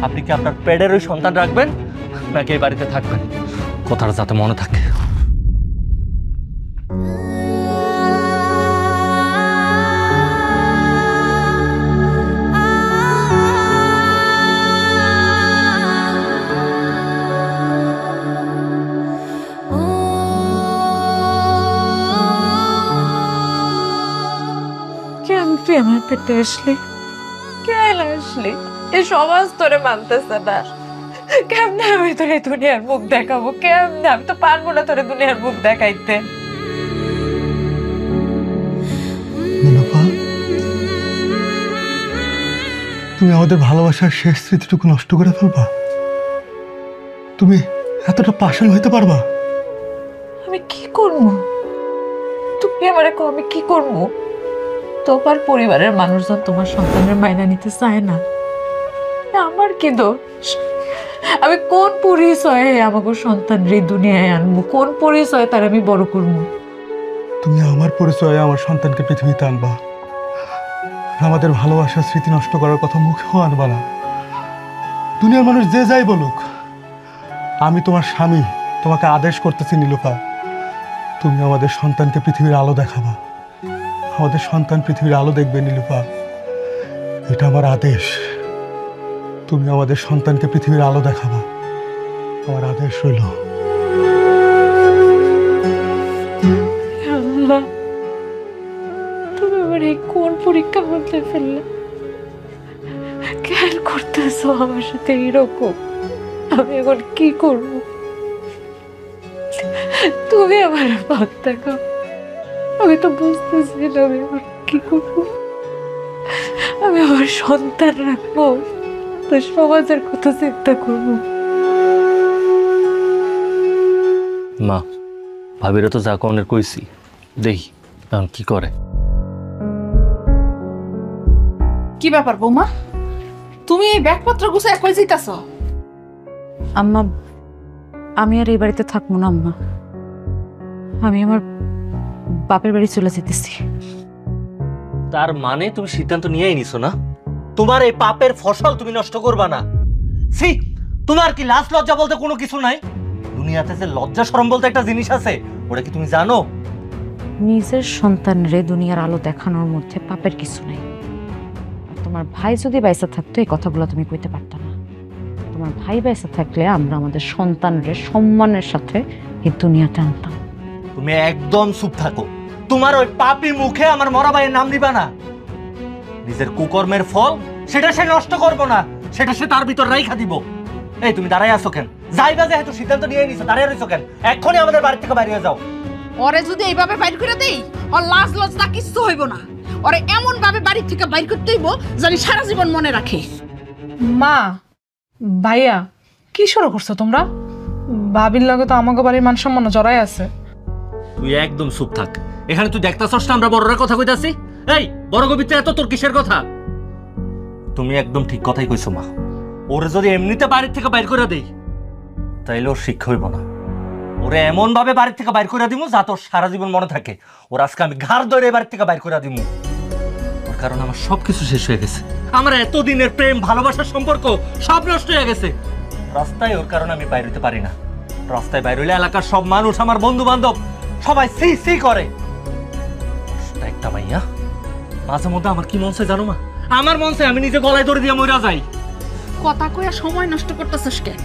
আপনি কি আপনার পেটের ওই সন্তান রাখবেন নাকি এই বাড়িতে থাকবেন। কথাটা যাতে মনে থাকে। তুই আমার পেটে আসলি? কেন আসলি? এই সমাজ তোরে মানতেছে না। কেমনে আমি তোরে দুনিয়ার মুখ দেখাবো? কেমনে? আমি তো পারবো না তোরে দুনিয়ার মুখ দেখাইতে। নীলুফা, তুমি আমাদের ভালোবাসার শেষ স্মৃতিটুকু নষ্ট করে ফেলবা? তুমি এতটা পাষাণ হইতে পারবা? আমি কি করবো? তুমি আমারে কও আমি কি করবো? তোমার পরিবারের মানুষজন তোমার সন্তানের মাইনা নিতে চায় না, আমার কি দোষ? আমি কোন পরিচয়ে আমাকে সন্তান রে দুনিয়ায় আনবো? কোন পরিচয়ে তার আমি বড় করবো? তুমি আমার পরিচয়ে আমার সন্তানকে পৃথিবীতে আনবা, আমাদের ভালোবাসার স্মৃতি নষ্ট করার কথা মুখেও আনবা না। দুনিয়ার মানুষ যে যাই বলুক, আমি তোমার স্বামী, তোমাকে আদেশ করতেছি নীলুফা, তুমি আমাদের সন্তানকে পৃথিবীর আলো দেখাবা। আমাদের সন্তান পৃথিবীর আলো দেখবে নীলুফা, এটা আমার আদেশ। তুমি আমাদের সন্তানকে পৃথিবীর আলো দেখাবা, আমার আদেশ রইল। আল্লাহ, তুমি আমার এই কোন পরীক্ষা বলতে ফেললে? কেন করতেছো আমার সাথে এইরকম? আমি এখন কি করব? তুমি আমার পথ দেখো। আমি তো বুঝতেছি না আমি এখন কি করব। আমি আমার সন্তান রাখবো তো সমাজের কথা চিন্তা করবো? মা, ভাবিরা তো যা কনের কইছি, দেখি এখন কি করে। কি ব্যাপার বৌমা, তুমি এই ব্যাগপত্র গুছায় কই যাইতাছ? আম্মা, আমি আর এই বাড়িতে থাকবো না আম্মা। আমি আমার বাপের বাড়ি চলে যেতেছি। তার মানে তুমি সিদ্ধান্ত নিয়েই নিছো না? তোমার এই পাপের ফসল তুমি নষ্ট করবা না। সি, তোমার কি লাজ লজ্জা বলতে কোনো কিছু নাই? দুনিয়াতে যে লজ্জা শরম বলতে একটা জিনিস আছে, ওটা কি তুমি জানো? নিজের সন্তানরে দুনিয়ার আলো দেখানোর মধ্যে পাপের কিছু নাই। আর তোমার ভাই যদি বাইসা থাকতো এই কথাগুলো তুমি কইতে পারত না। তোমার ভাই বাইসা থাকলে আমরা আমাদের সন্তানরে সম্মানের সাথে এই দুনিয়াতে আনতাম। তুমি একদম চুপ থাকো। তোমার ওই পাপী মুখে আমার মরা ভাইয়ের নাম নিবা না। নিজের কুকর্মের ফল সেটা সে নষ্ট করবো না, সেটা সে তার ভিতর রাইখা দিব। এই তুমি দাঁড়াই আছো কেন? যাইবা যেহেতু সিদ্ধান্ত নিয়ে নিছো, দাঁড়িয়ে রইছো কেন? এখনই আমাদের বাড়ি থেকে বাইরে যাও। ওরে যদি এইভাবে বাইর করে দেই, ওর লাজ লজ্জা কিচ্ছু হইব না। ওরে এমন ভাবে বাড়ি থেকে বাইর করতে হইব জানি সারা জীবন মনে রাখে। মা, ভাইয়া, কি শুরু করছো তোমরা? ভাবির লগে তো আমাকে বাড়ির মান সম্মান জড়াই আছে। তুই একদম চুপ থাক। এখানে তুই দেখতাছস না আমরা বড়রা কথা কইতাছি? এই বড় গবিতে এত তোর কিসের কথা? তুমি একদম ঠিক কথাই কইছো মা। ওরে যদি এমনিতে বাড়ি থেকে বাইর করে দেই তাইলে ওর শিক্ষা হইব না। ওরে এমন ভাবে বাড়ি থেকে বাইর করে দিমু যা তোর সারা জীবন মনে থাকে। ওর আজকে আমি ঘাড় ধরে বাড়ি থেকে বাইর করে দিমু। ওর কারণ আমার সবকিছু শেষ হয়ে গেছে। আমার এতদিনের প্রেম ভালোবাসার সম্পর্ক সব নষ্ট হয়ে গেছে। রাস্তায় ওর কারণে আমি বাইর হইতে পারি না। রাস্তায় বাইর হইলে এলাকার সব মানুষ, আমার বন্ধু বান্ধব সবাই সি সি করে। একটা মাইয়া মাঝে মধ্যে আমার কি মন চায় জানো মা? আমার মন চায় আমি নিজে গলায় ধরে দিয়ে মইরা যাই। কথা কইয়া সময় নষ্ট করতেছিস কেন?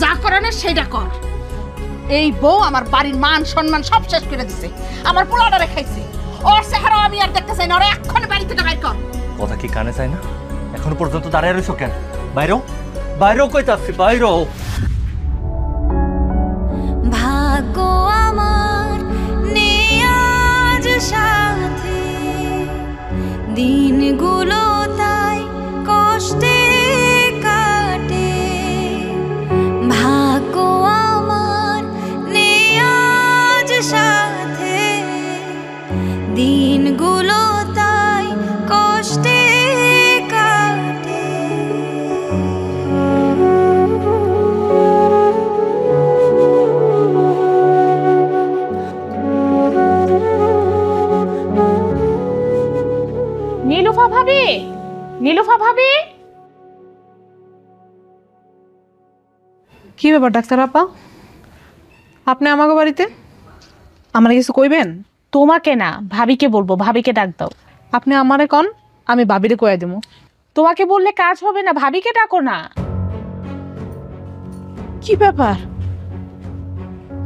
যা করে না সেইটা কর। এই বউ আমার বাড়ির মান সম্মান সব শেষ করে দিছে, আমার পোলাটা রেখাইছে। ওর চেহারা আমি আর দেখতে চাই না। ওরা এক্ষুনি বাড়ি থেকে বাইর কর। কথা কি কানে চাই না? এখনো পর্যন্ত দাঁড়িয়ে রইছো কেন? বাইরেও বাইরেও কইতাছি, বাইরেও। ভাগ্য আমার নিয়াজ সাথে দিনগুলো তাই কষ্টে কাটে। ভাগ্য আমার নিয়াজ সাথে দিনগুলো তাই কষ্টে কাটে। নীলুফা ভাবি, নীলুফা ভাবি। কি ব্যাপার ডাক্তার আপা, আপনি আমাকে বাড়িতে? আমার কিছু কইবেন? তোমাকে না, ভাবিকে বলবো। ভাবিকে ডাক দাও। আপনি আমারে কন, আমি ভাবিরে কইয়া দেবো। তোমাকে বললে কাজ হবে না, ভাবিকে ডাকো না। কি ব্যাপার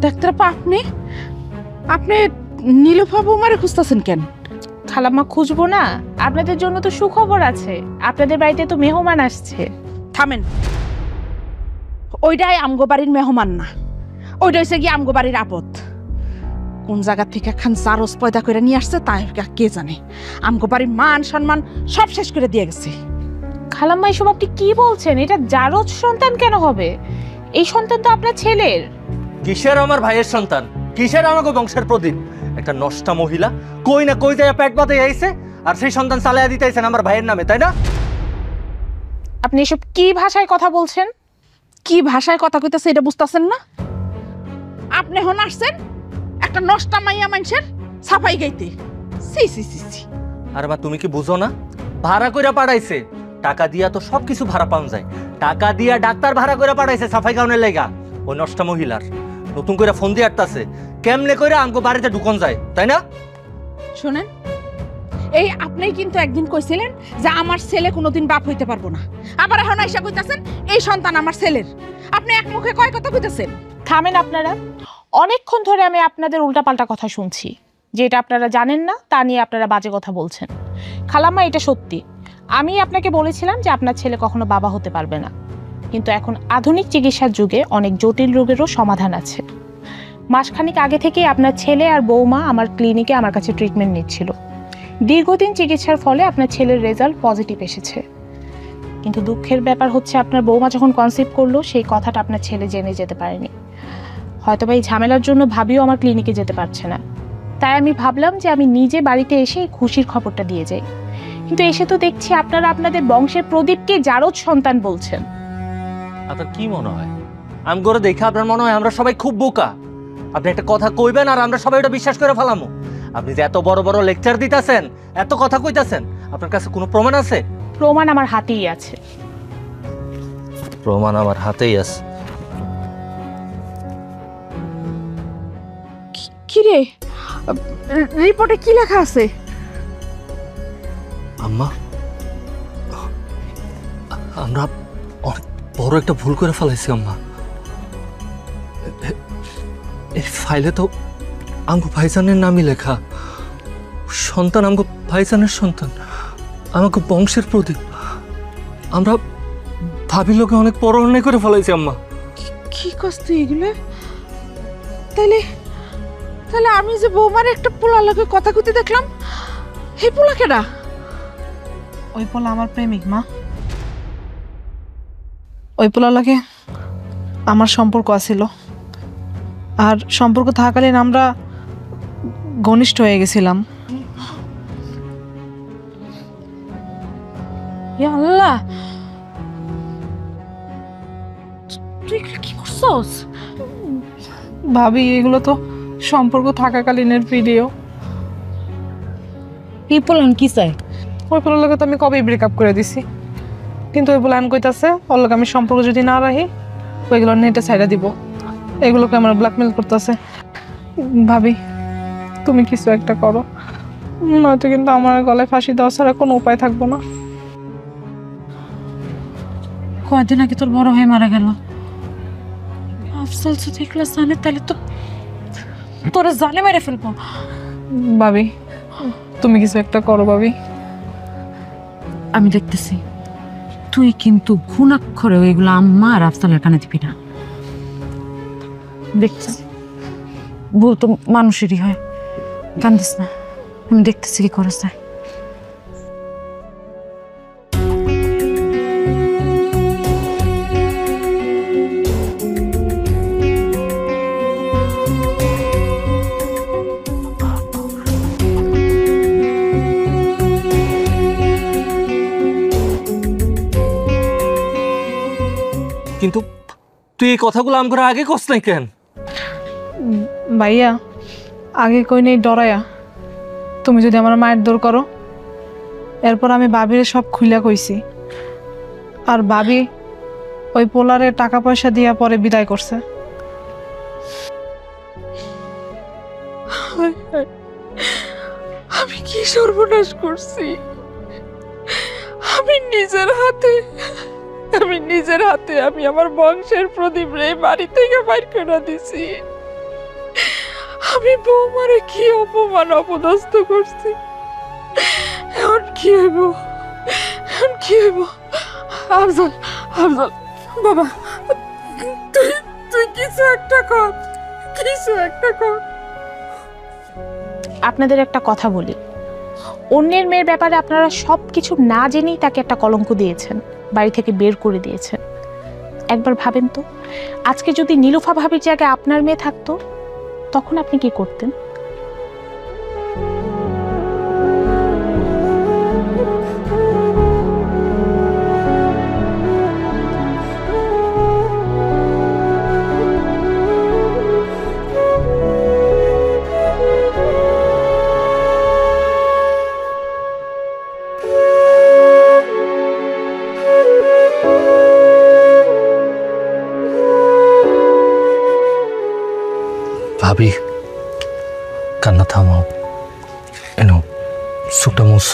ডাক্তার আপা, আপনি নীলুফা বৌমারে খুঁজতেছেন কেন? খালাম্মা খুঁজবো না? আপনাদের জন্য তো সুখবর আছে, আপনাদের বাড়িতে তো মেহমান আসছে। থামেন, ওইটাই আমগো বাড়ির মেহমান না, ওইটা হচ্ছে কি আমগো বাড়ির আপদ। কোন জায়গা থেকে খান জারস পয়দা করে নিয়ে আসছে তাই কে জানে। আমগো বাড়ির মান সম্মান সব শেষ করে দিয়ে গেছে। খালাম্মা এসব আপনি কি বলছেন? এটা জারজ সন্তান কেন হবে? এই সন্তান তো আপনার ছেলের। কিসের আমার ভাইয়ের সন্তান, কিসের আমাকে বংশের প্রদীপ? একটা নষ্টা মহিলা কই না কই যায় পেট পাতে আইছে, আর সেই সন্তান চালাইয়া দিতেছেন আমার ভাইয়ের নামে, তাই না? আপনি এসব কি ভাষায় কথা বলছেন? কি ভাষায় কথা কইতেছে এটা বুঝতেছেন না? আপনি হন আসছেন একটা নষ্টা মাইয়া মানুষের সাফাই গাইতে। সি সি সি সি। আরে মা, তুমি কি বুঝো না? ভাড়া কইরা পাঠাইছে, টাকা দিয়া তো সবকিছু ভাড়া পাওয়া যায়। টাকা দিয়া ডাক্তার ভাড়া কইরা পাঠাইছে সাফাই গাউনের লেগা। ওই নষ্টা মহিলার নতুন করে ফোন দিয়ে আটতাছে কেমনে কইরা আমগো বাড়িতে ঢুকন যায়, তাই না? শুনেন, এই আপনিই কিন্তু একদিন কইছিলেন যে আমার ছেলে কোনোদিন বাপ হইতে পারবো না, আবার এখন আইসা কইতাছেন এই সন্তান আমার ছেলের। আপনি এক মুখে কয় কথা কইতাছেন? থামেন আপনারা, অনেকক্ষণ ধরে আমি আপনাদের উল্টাপাল্টা কথা শুনছি। যেটা আপনারা জানেন না তা নিয়ে আপনারা বাজে কথা বলছেন। খালাম্মা, এটা সত্যি, আমি আপনাকে বলেছিলাম যে আপনার ছেলে কখনো বাবা হতে পারবে না, কিন্তু এখন আধুনিক চিকিৎসার যুগে অনেক জটিল রোগেরও সমাধান আছে। মাসখানেক আগে থেকেই আপনার ছেলে আর বৌমা আমার ক্লিনিকে আমার কাছে ট্রিটমেন্ট নিচ্ছিল। দীর্ঘদিন চিকিৎসার ফলে আপনার ছেলের রেজাল্ট পজিটিভ এসেছে। কিন্তু দুঃখের ব্যাপার হচ্ছে আপনার বৌমা যখন কনসিভ করলো সেই কথাটা আপনার ছেলে জেনে যেতে পারেনি। হয়তোবা এই ঝামেলার জন্য ভাবিও আমার ক্লিনিকে যেতে পারছে না। তাই আমি ভাবলাম যে আমি নিজে বাড়িতে এসে খুশির খবরটা দিয়ে যাই। কিন্তু এসে তো দেখছি আপনারা আপনাদের বংশের প্রদীপকে জারজ সন্তান বলছেন। আপনার কি মনে হয় আমি করে দেখে আপনার মনে হয় আমরা সবাই খুব বোকা? আপনি একটা কথা কইবেন আর আমরা সবাই ওটা বিশ্বাস করে ফেলামো? আপনি যে এত বড় বড় লেকচার দিতেছেন, এত কথা কইতাছেন, আপনার কাছে কোনো প্রমাণ আছে? প্রমাণ আমার হাতেই আছে। প্রমাণ আমার হাতেই আছে? কি রে, রিপোর্টে কি লেখা আছে? আম্মা, আমরা অনেক বড় একটা ভুল করে ফেলাইছি আম্মা। এই ফাইলে তো আমগো ভাইজানের নামই লেখা। সন্তান আমগো ভাইজানের সন্তান, আমাকে বংশের প্রদীপ। আমরা ভাবির লোকে অনেক বড় অন্যায় করে ফেলাইছি আম্মা। কি কস তুই এগুলো? তাহলে তাহলে আমি যে বৌমার একটা পোলা লোকে কথা কইতে দেখলাম, এই পোলা কেডা? ওই পোলা আমার প্রেমিক মা। ওই পোলা লাগে আমার সম্পর্ক আছিল, আর সম্পর্ক থাকাকালীন আমরা ঘনিষ্ঠ হয়ে গেছিলাম। ইয়া আল্লাহ, তুই কি করছস? ভাবি, এগুলো তো সম্পর্ক থাকাকালীনের ভিডিও। কি বলেন, কি চাই? ওই পোলার লগে তো আমি কবেই ব্রেকআপ করে দিছি, কিন্তু ওই পোলা কইতাছে ওর লগে আমি সম্পর্ক যদি না রাখি ওইগুলো নেটে ছাইড়া দিব। এগুলোকে আমার ব্ল্যাকমেল করতেছে। ভাবি, তুমি কিছু একটা করো, নয়তো কিন্তু আমার গলায় ফাঁসি দেওয়া ছাড়া কোনো উপায় থাকবো না। কয়দিন আগে তোর বড় ভাই মারা গেল। আফসাল যদি এগুলো জানে তাহলে তো তোরা জানে মেরে ফেলবো। ভাবি, তুমি কিছু একটা করো ভাবি। আমি দেখতেছি তুই কিন্তু ঘুণাক্ষরে ওইগুলো আম্মা আর আফসালের কানে দিবি না। দেখতেছি ভুল তো মানুষেরই হয়, কান্দিস না। আমি দেখতেছি কি করা যায়। কিন্তু তুই এই কথাগুলো আমগো আগে কস নাই কেন? ভাইয়া, আগে কই নেই ডরায়া। তুমি যদি আমার মায়ের দৌড় করো, এরপর আমি ভাবির সব খুইলা কইছি, আর ভাবি ওই পোলারে টাকা পয়সা দিয়া পরে বিদায় করছে। আমি কি সর্বনাশ করছি? আমি নিজের হাতে আমি আমার বংশের প্রদীপ রে বাড়ি থেকে বাইর করে দিছি। আমি বৌমারে কি অপমান অপদস্থ করছি। এখন কি হইব, এখন কি হইব? আফজল, আফজল বাবা, তুই তুই কিছু একটা কর, কিছু একটা কর। আপনাদের একটা কথা বলি, অন্যের মেয়ের ব্যাপারে আপনারা সব কিছু না জেনেই তাকে একটা কলঙ্ক দিয়েছেন, বাড়ি থেকে বের করে দিয়েছেন। একবার ভাবেন তো, আজকে যদি নীলুফা ভাবির জায়গায় আপনার মেয়ে থাকতো, তখন আপনি কি করতেন? ভাবি, কান্না থামাও, এনো সুটা মুস।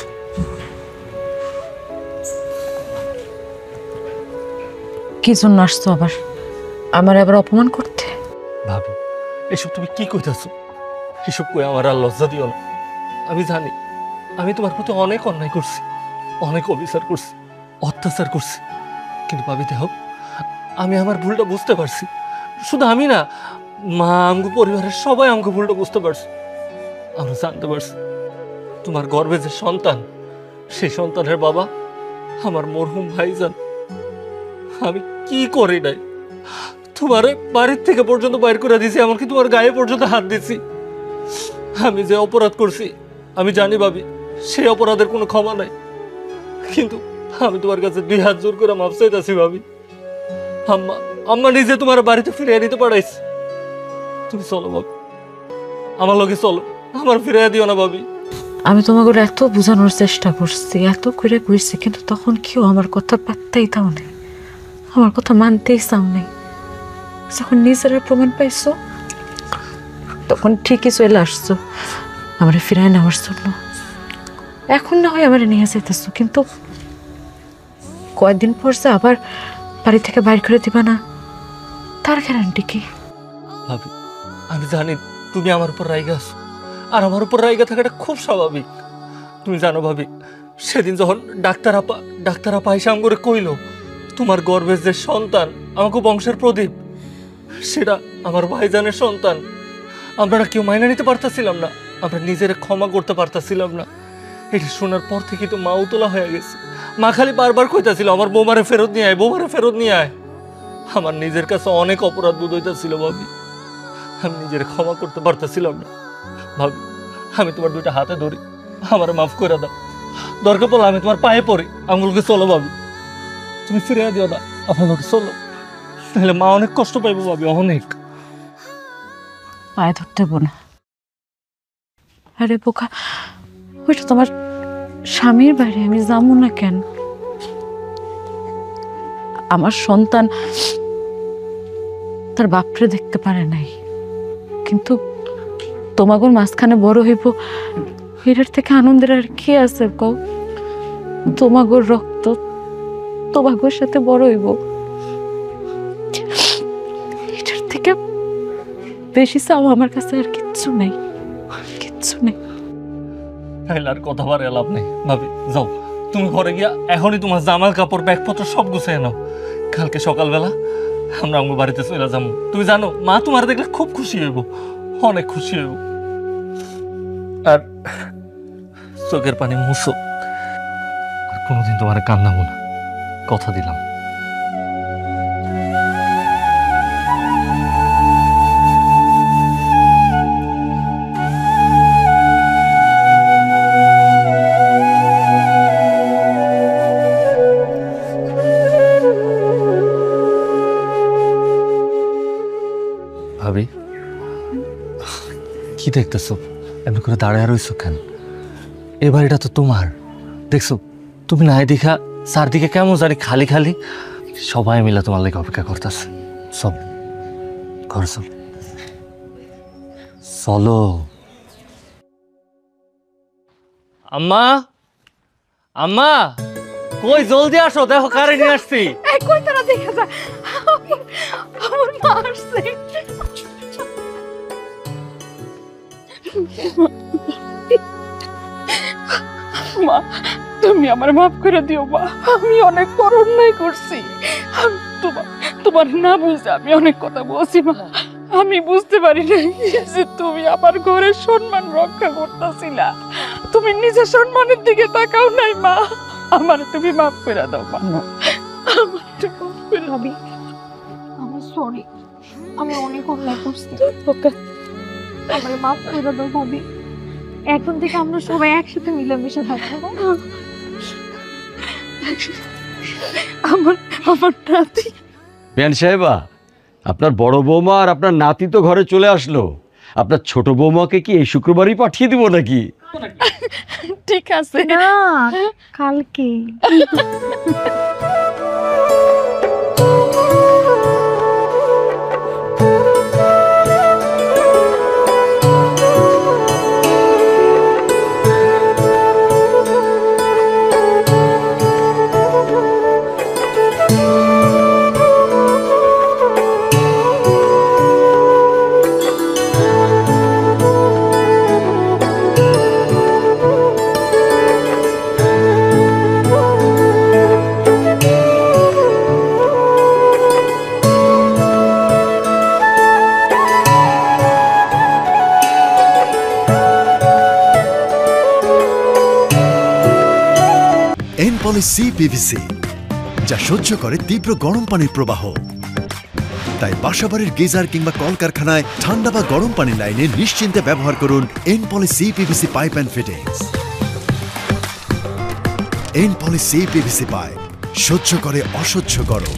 কি জন্য আসছো আবার? আমার আবার অপমান করতে? ভাবি, এসব তুমি কি কইতাছো? এসব কই আমার আর লজ্জা দিও না। আমি জানি আমি তোমার প্রতি অনেক অন্যায় করছি, অনেক অবিচার করছি, অত্যাচার করছি, কিন্তু ভাবি দেখো, আমি আমার ভুলটা বুঝতে পারছি। শুধু আমি না, মা, আমগো পরিবারের সবাই আমগো ভুলটা বুঝতে পারছি। আমরা জানতে পারছি তোমার গর্ভে যে সন্তান, সেই সন্তানের বাবা আমার মরহুম ভাইজান। আমি কি করি নাই, তোমার বাড়ির থেকে পর্যন্ত বাইর করে দিয়েছি, এমনকি তোমার গায়ে পর্যন্ত হাত দিছি। আমি যে অপরাধ করছি আমি জানি ভাবি, সেই অপরাধের কোনো ক্ষমা নাই, কিন্তু আমি তোমার কাছে 2 হাত জোর করে মাফ চাইতাছি ভাবি। আম্মা, আম্মা নিজে তোমার বাড়িতে ফিরিয়ে নিতে পারাইছে। তুমি চলো ভাবি, আমার লগে চলো, আমার ফিরিয়ে দিও না ভাবি। আমি তোমাকে এত বোঝানোর চেষ্টা করছি, এত করে কইছি, কিন্তু তখন কেউ আমার কথা পাত্তাই দাও নাই, আমার কথা মানতেই চাও নাই। যখন নিজের প্রমাণ পাইছো, তখন ঠিকই চলে আসছো আমার ফিরাই নেওয়ার জন্য। এখন না হয় আমার নিয়ে যেতেছো, কিন্তু কয়েকদিন পর যে আবার বাড়ি থেকে বাইর করে দিবা না, তার গ্যারান্টি কি? ভাবি, আমি জানি তুমি আমার উপর রাইগা আছো, আর আমার উপর রাইগা থাকাটা খুব স্বাভাবিক। তুমি জানো ভাবি, সেদিন যখন ডাক্তার আপা এসে আমাকে কইল তোমার গর্ভের যে সন্তান আমাকে বংশের প্রদীপ, সেটা আমার ভাইজানের সন্তান, আমরা কেউ মাইনা নিতে পারতাছিলাম না, আমরা নিজের ক্ষমা করতে পারতাছিলাম না। এটা শোনার পর থেকে তো মা উতলা হয়ে গেছে। মা খালি বারবার কইতাছিল আমার বৌমারে ফেরত নিয়ে আয়, বৌমারে ফেরত নিয়ে আয়। আমার নিজের কাছে অনেক অপরাধ বোধ হইতাছিল ভাবি, আমি নিজের ক্ষমা করতে পারতাছিলাম না। ভাবি, আমি তোমার 2টা হাতে ধরি, আমার মাফ করে দাও। দরকার পড়লে আমি তোমার পায়ে পড়ি, আঙুলকে চলো ভাবি, তুমি ফিরে দিও না, আমার লোকে চলো, তাহলে মা অনেক কষ্ট পাইবো ভাবি, অনেক। পায়ে ধরতে না। আরে বোকা, ওইটা তোমার স্বামীর বাড়ি, আমি যাবো না কেন? আমার সন্তান তার বাপরে দেখতে পারে নাই, কিন্তু তোমাগোর মাঝখানে বড় হইব, এটার থেকে আনন্দের আর কি আছে কও? তোমাগোর রক্ত তোমাগোর সাথে বড় হইব, এটার থেকে বেশি চাও আমার কাছে আর কিচ্ছু নেই, কিচ্ছু নেই। তাইলে আর কথা বাড়ে লাভ নেই ভাবি, যাও তুমি ঘরে গিয়া এখনই তোমার জামা কাপড় ব্যাগপত্র সব গুছিয়ে নাও। কালকে সকালবেলা আমরা আমার বাড়িতে চলে যাবো। তুমি জানো মা তোমার দেখলে খুব খুশি হইব, অনেক খুশি হইব। আর চোখের পানি মুছো, আর কোনোদিন তোমার কান্নাবো না, কথা দিলাম। ভাবি, কি দেখতেছো? এমনি করে দাঁড়ায় রইছো কেন? এ বাড়িটা তো তোমার, দেখছো তুমি নাই দেখা চারদিকে কেমন জানি খালি খালি, সবাই মিলে তোমার লেগে অপেক্ষা করতেছে। সব ঘর চল, চলো। আম্মা, আম্মা কই, জলদি আসো, দেখো কারে নিয়ে আসছি। কই তারা দেখা যায়, আমার মা আসছে। মা তুমি আমার মাফ করে দিও মা, আমি অনেক বড় অন্যায় করছি। তোমার না বুঝে আমি অনেক কথা বলছি মা। আমি বুঝতে পারি নাই যে তুমি আমার ঘরের সম্মান রক্ষা করতেছিলা, তুমি নিজের সম্মানের দিকে তাকাও নাই মা। আমার তুমি মাফ করে দাও মা, আমার মাফ করে দাও। আমার সরি, আমি অনেক অন্যায় করছি, আমার মাফ করে দাও ভাবি। এখন থেকে আমরা সবাই একসাথে মিলেমিশে থাকবো। আমার নাতি। বেন সাহেবা, আপনার বড় বৌমা আর আপনার নাতি তো ঘরে চলে আসলো, আপনার ছোট বৌমাকে কি এই শুক্রবারই পাঠিয়ে দিব নাকি? ঠিক আছে না, কালকে। CPVC যা সহ্য করে তীব্র গরম পানির প্রবাহ, তাই বাসাবাড়ির গিজার কিংবা কলকারখানায় ঠান্ডা বা গরম পানির লাইনে নিশ্চিন্তে ব্যবহার করুন এনপলি CPVC পাইপ অ্যান্ড ফিটিংস। এনপলি CPVC পাইপ সহ্য করে অসহ্য গরম।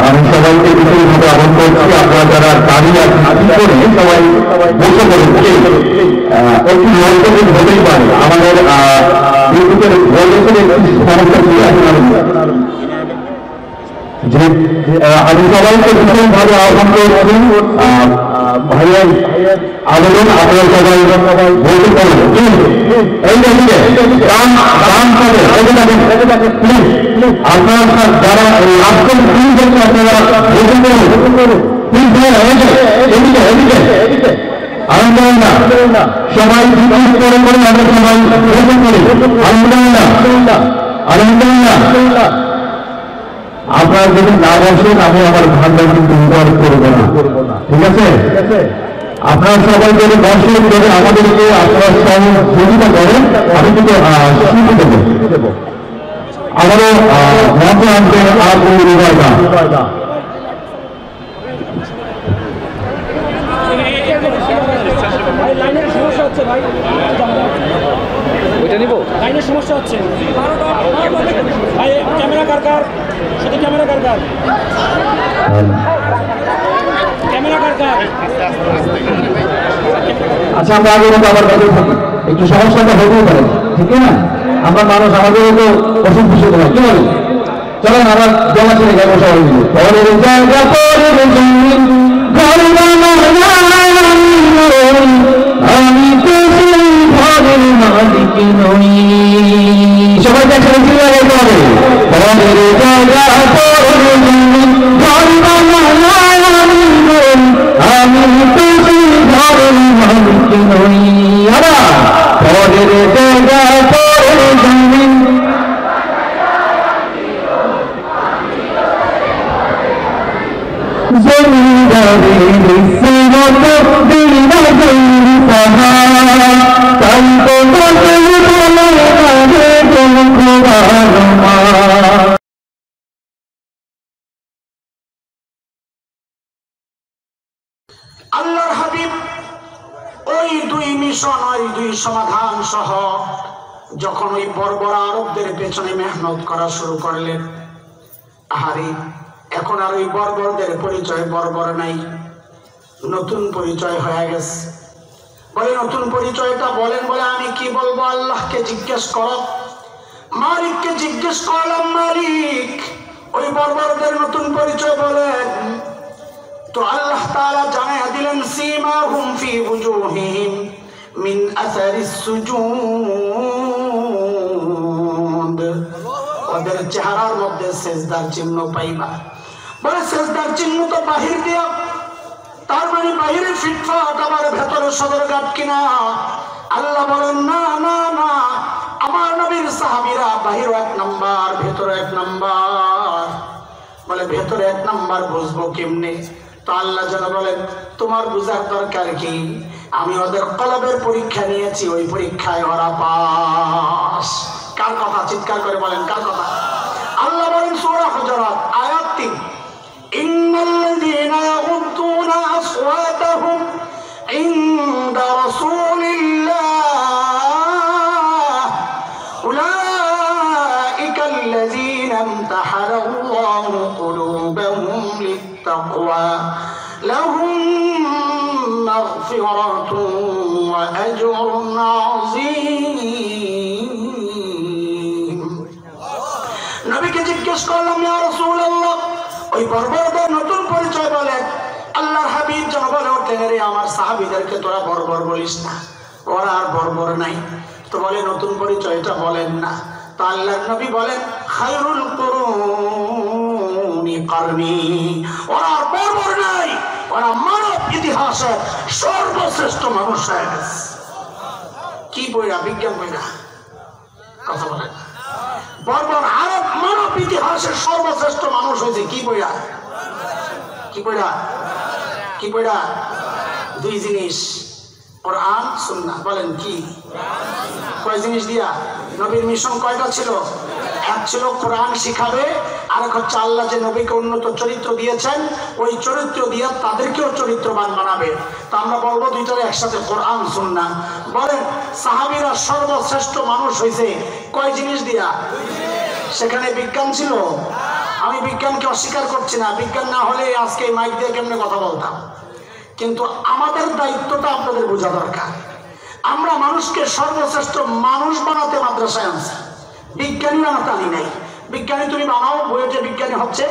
আমি সবাইকে বিশেষভাবে আমন্ত্রণ করছি, আপনারা যারা দাঁড়িয়ে আছেন করে সবাই বসে পড়ুন। একটু মন্তব্য হতেই পারে, আমাদের ইউটিউবের বয়সের একটি সমস্যা ছিল। আমি সবাইকে বিশেষভাবে আহ্বান করছি, ভাইয়ের আবেদন আপনারা সবাই বলতে পারেন। এই আপনারা যারা আজকের দিন থেকে আপনারা বলতে পারেন, আনন্দ না সবাই করে করে আমরা সবাই বলতে পারি আনন্দ না আনন্দ না। আপনারা যদি না বসেন আমি আমার ভান্ডার কিন্তু ব্যবহার করবো না, ঠিক আছে? আপনারা সবাই যদি বসেন, যদি আমাদেরকে আপনারা সহযোগিতা করেন, আমি কিন্তু স্বীকৃতি দেবো। আমারও মঞ্চে আনতে আর লাইনের সমস্যা হচ্ছে ভাই, ক্যামেরা কার শুধু ক্যামেরা কার ক্যামেরা কার। আচ্ছা, আমরা আগে মতো আবার বেঁচে থাকি, একটু সমস্যাটা হতেই পারে, ঠিক না? আমরা মানুষ, আমাদেরও তো অসুখ বিসুখ হয়, কি বলি? চলেন আমরা জমা ছেড়ে যাবো সবাই মিলে। পরের জায়গা আমি তো সেই ঘরের মালিক নই। সবাইকে ছেড়ে যেতে হবে। পরের জায়গা আমি তো সেই ঘরের মালিক নই। পরের জায়গা পরের জমিন জমিদারের সিরত বিনা জমি পাহাড়, তাই তো বলে বলে আগে কোন খোয়ারমা। আল্লাহর হাবিব ওই দুই মিশন, ওই দুই সমাধান সহ যখন ওই বর্বর আরবদের পেছনে মেহনত করা শুরু করলেন, আহারে এখন আর ওই বর্বরদের পরিচয় বর্বর নাই, নতুন পরিচয় হয়ে গেছে। বলে নতুন পরিচয়টা বলেন। বলে আমি কি বলবো? আল্লাহকে জিজ্ঞেস করো, মালিককে জিজ্ঞেস করলাম, মালিক ওই বর্বরদের নতুন পরিচয় বলেন। তো আল্লাহ তাআলা জানায়া দিলেন, সীমাহুম ফি ওজুহিহিম মিন আসারিস সুজুদ, ওদের চেহারার মধ্যে সেজদার চিহ্ন পাইবা। বলে সেজদার চিহ্ন তো বাহির দিয়া, তার মানে বাহিরে ফিটফাট, আবার ভেতরে সদরঘাট কিনা? আল্লাহ বলেন না না না, আমার নবীর সাহাবীরা বাহির এক নাম্বার, ভেতরে এক নাম্বার। বলে ভেতরে এক নাম্বার বুঝবো কেমনে? তো আল্লাহ যেন বলেন, তোমার বুঝার দরকার কি? আমি ওদের কলবের পরীক্ষা নিয়েছি, ওই পরীক্ষায় ওরা পাস। কার কথা? চিৎকার করে বলেন কার কথা? আল্লাহ বলেন সূরা হুজুরাত আয়াত 3, ইন্নাল্লাযীনা ইয়াগুদ্দুনা আসওয়াতাহুম ইনদা রাসূলিল্লাহ উলাইকাল্লাযীনা ইমতাহানাল্লাহু কুলুবাহুম লিত্তাকওয়া লাহুম মাগফিরাতুন ওয়া আজরুন আযীম। নবীকে জিজ্ঞেস করলাম, ইয়া রাসূলুল্লাহ ওই বর্বরদের নতুন পরিচয় বলেন। আল্লাহর হাবিব যেন বলে ওঠেন, রে আমার সাহাবীদেরকে তোরা বর্বর বলিস না, ওরা আর বর্বর নাই। তো বলে নতুন পরিচয়টা বলেন না। তো আল্লাহর নবী বলেন, খায়রুল কুরুনি কারনি, ওরা আর বর্বর নাই, ওরা মানব ইতিহাসের সর্বশ্রেষ্ঠ মানুষ হয়ে গেছে। কি বইরা? বিজ্ঞান বইরা কথা বলেন। বর্বর আরব মানব ইতিহাসের সর্বশ্রেষ্ঠ মানুষ হয়েছে কি বইরা? কি বইরা? কি বইরা? দুই জিনিস, কোরআন সুন্নাহ। বলেন কি? কয় জিনিস দিয়া? নবীর মিশন কয়টা ছিল? এক ছিল কোরআন শিখাবে, আর এক হচ্ছে আল্লাহ যে নবীকে উন্নত চরিত্র দিয়েছেন, ওই চরিত্র দিয়ে তাদেরকেও চরিত্রবান বানাবে। তো আমরা বলবো দুইটার একসাথে, কোরআন সুন্নাহ। বলেন সাহাবীরা সর্বশ্রেষ্ঠ মানুষ হয়েছে কয় জিনিস দিয়া? সেখানে বিজ্ঞান ছিল, আমি বিজ্ঞানকে অস্বীকার করছি না, বিজ্ঞান না হলে আজকে এই মাইক দিয়ে কেমনে কথা বলতাম। কিন্তু আমাদের দায়িত্বটা আপনাদের বোঝা দরকার। আমরা মানুষকে সর্বশ্রেষ্ঠ মানুষ বানাতে মাদ্রাসায় আনছি, বিজ্ঞানী বানাতে আনি নাই। বিজ্ঞানী তুমি বানাও, বুয়েটে বিজ্ঞানী হচ্ছে,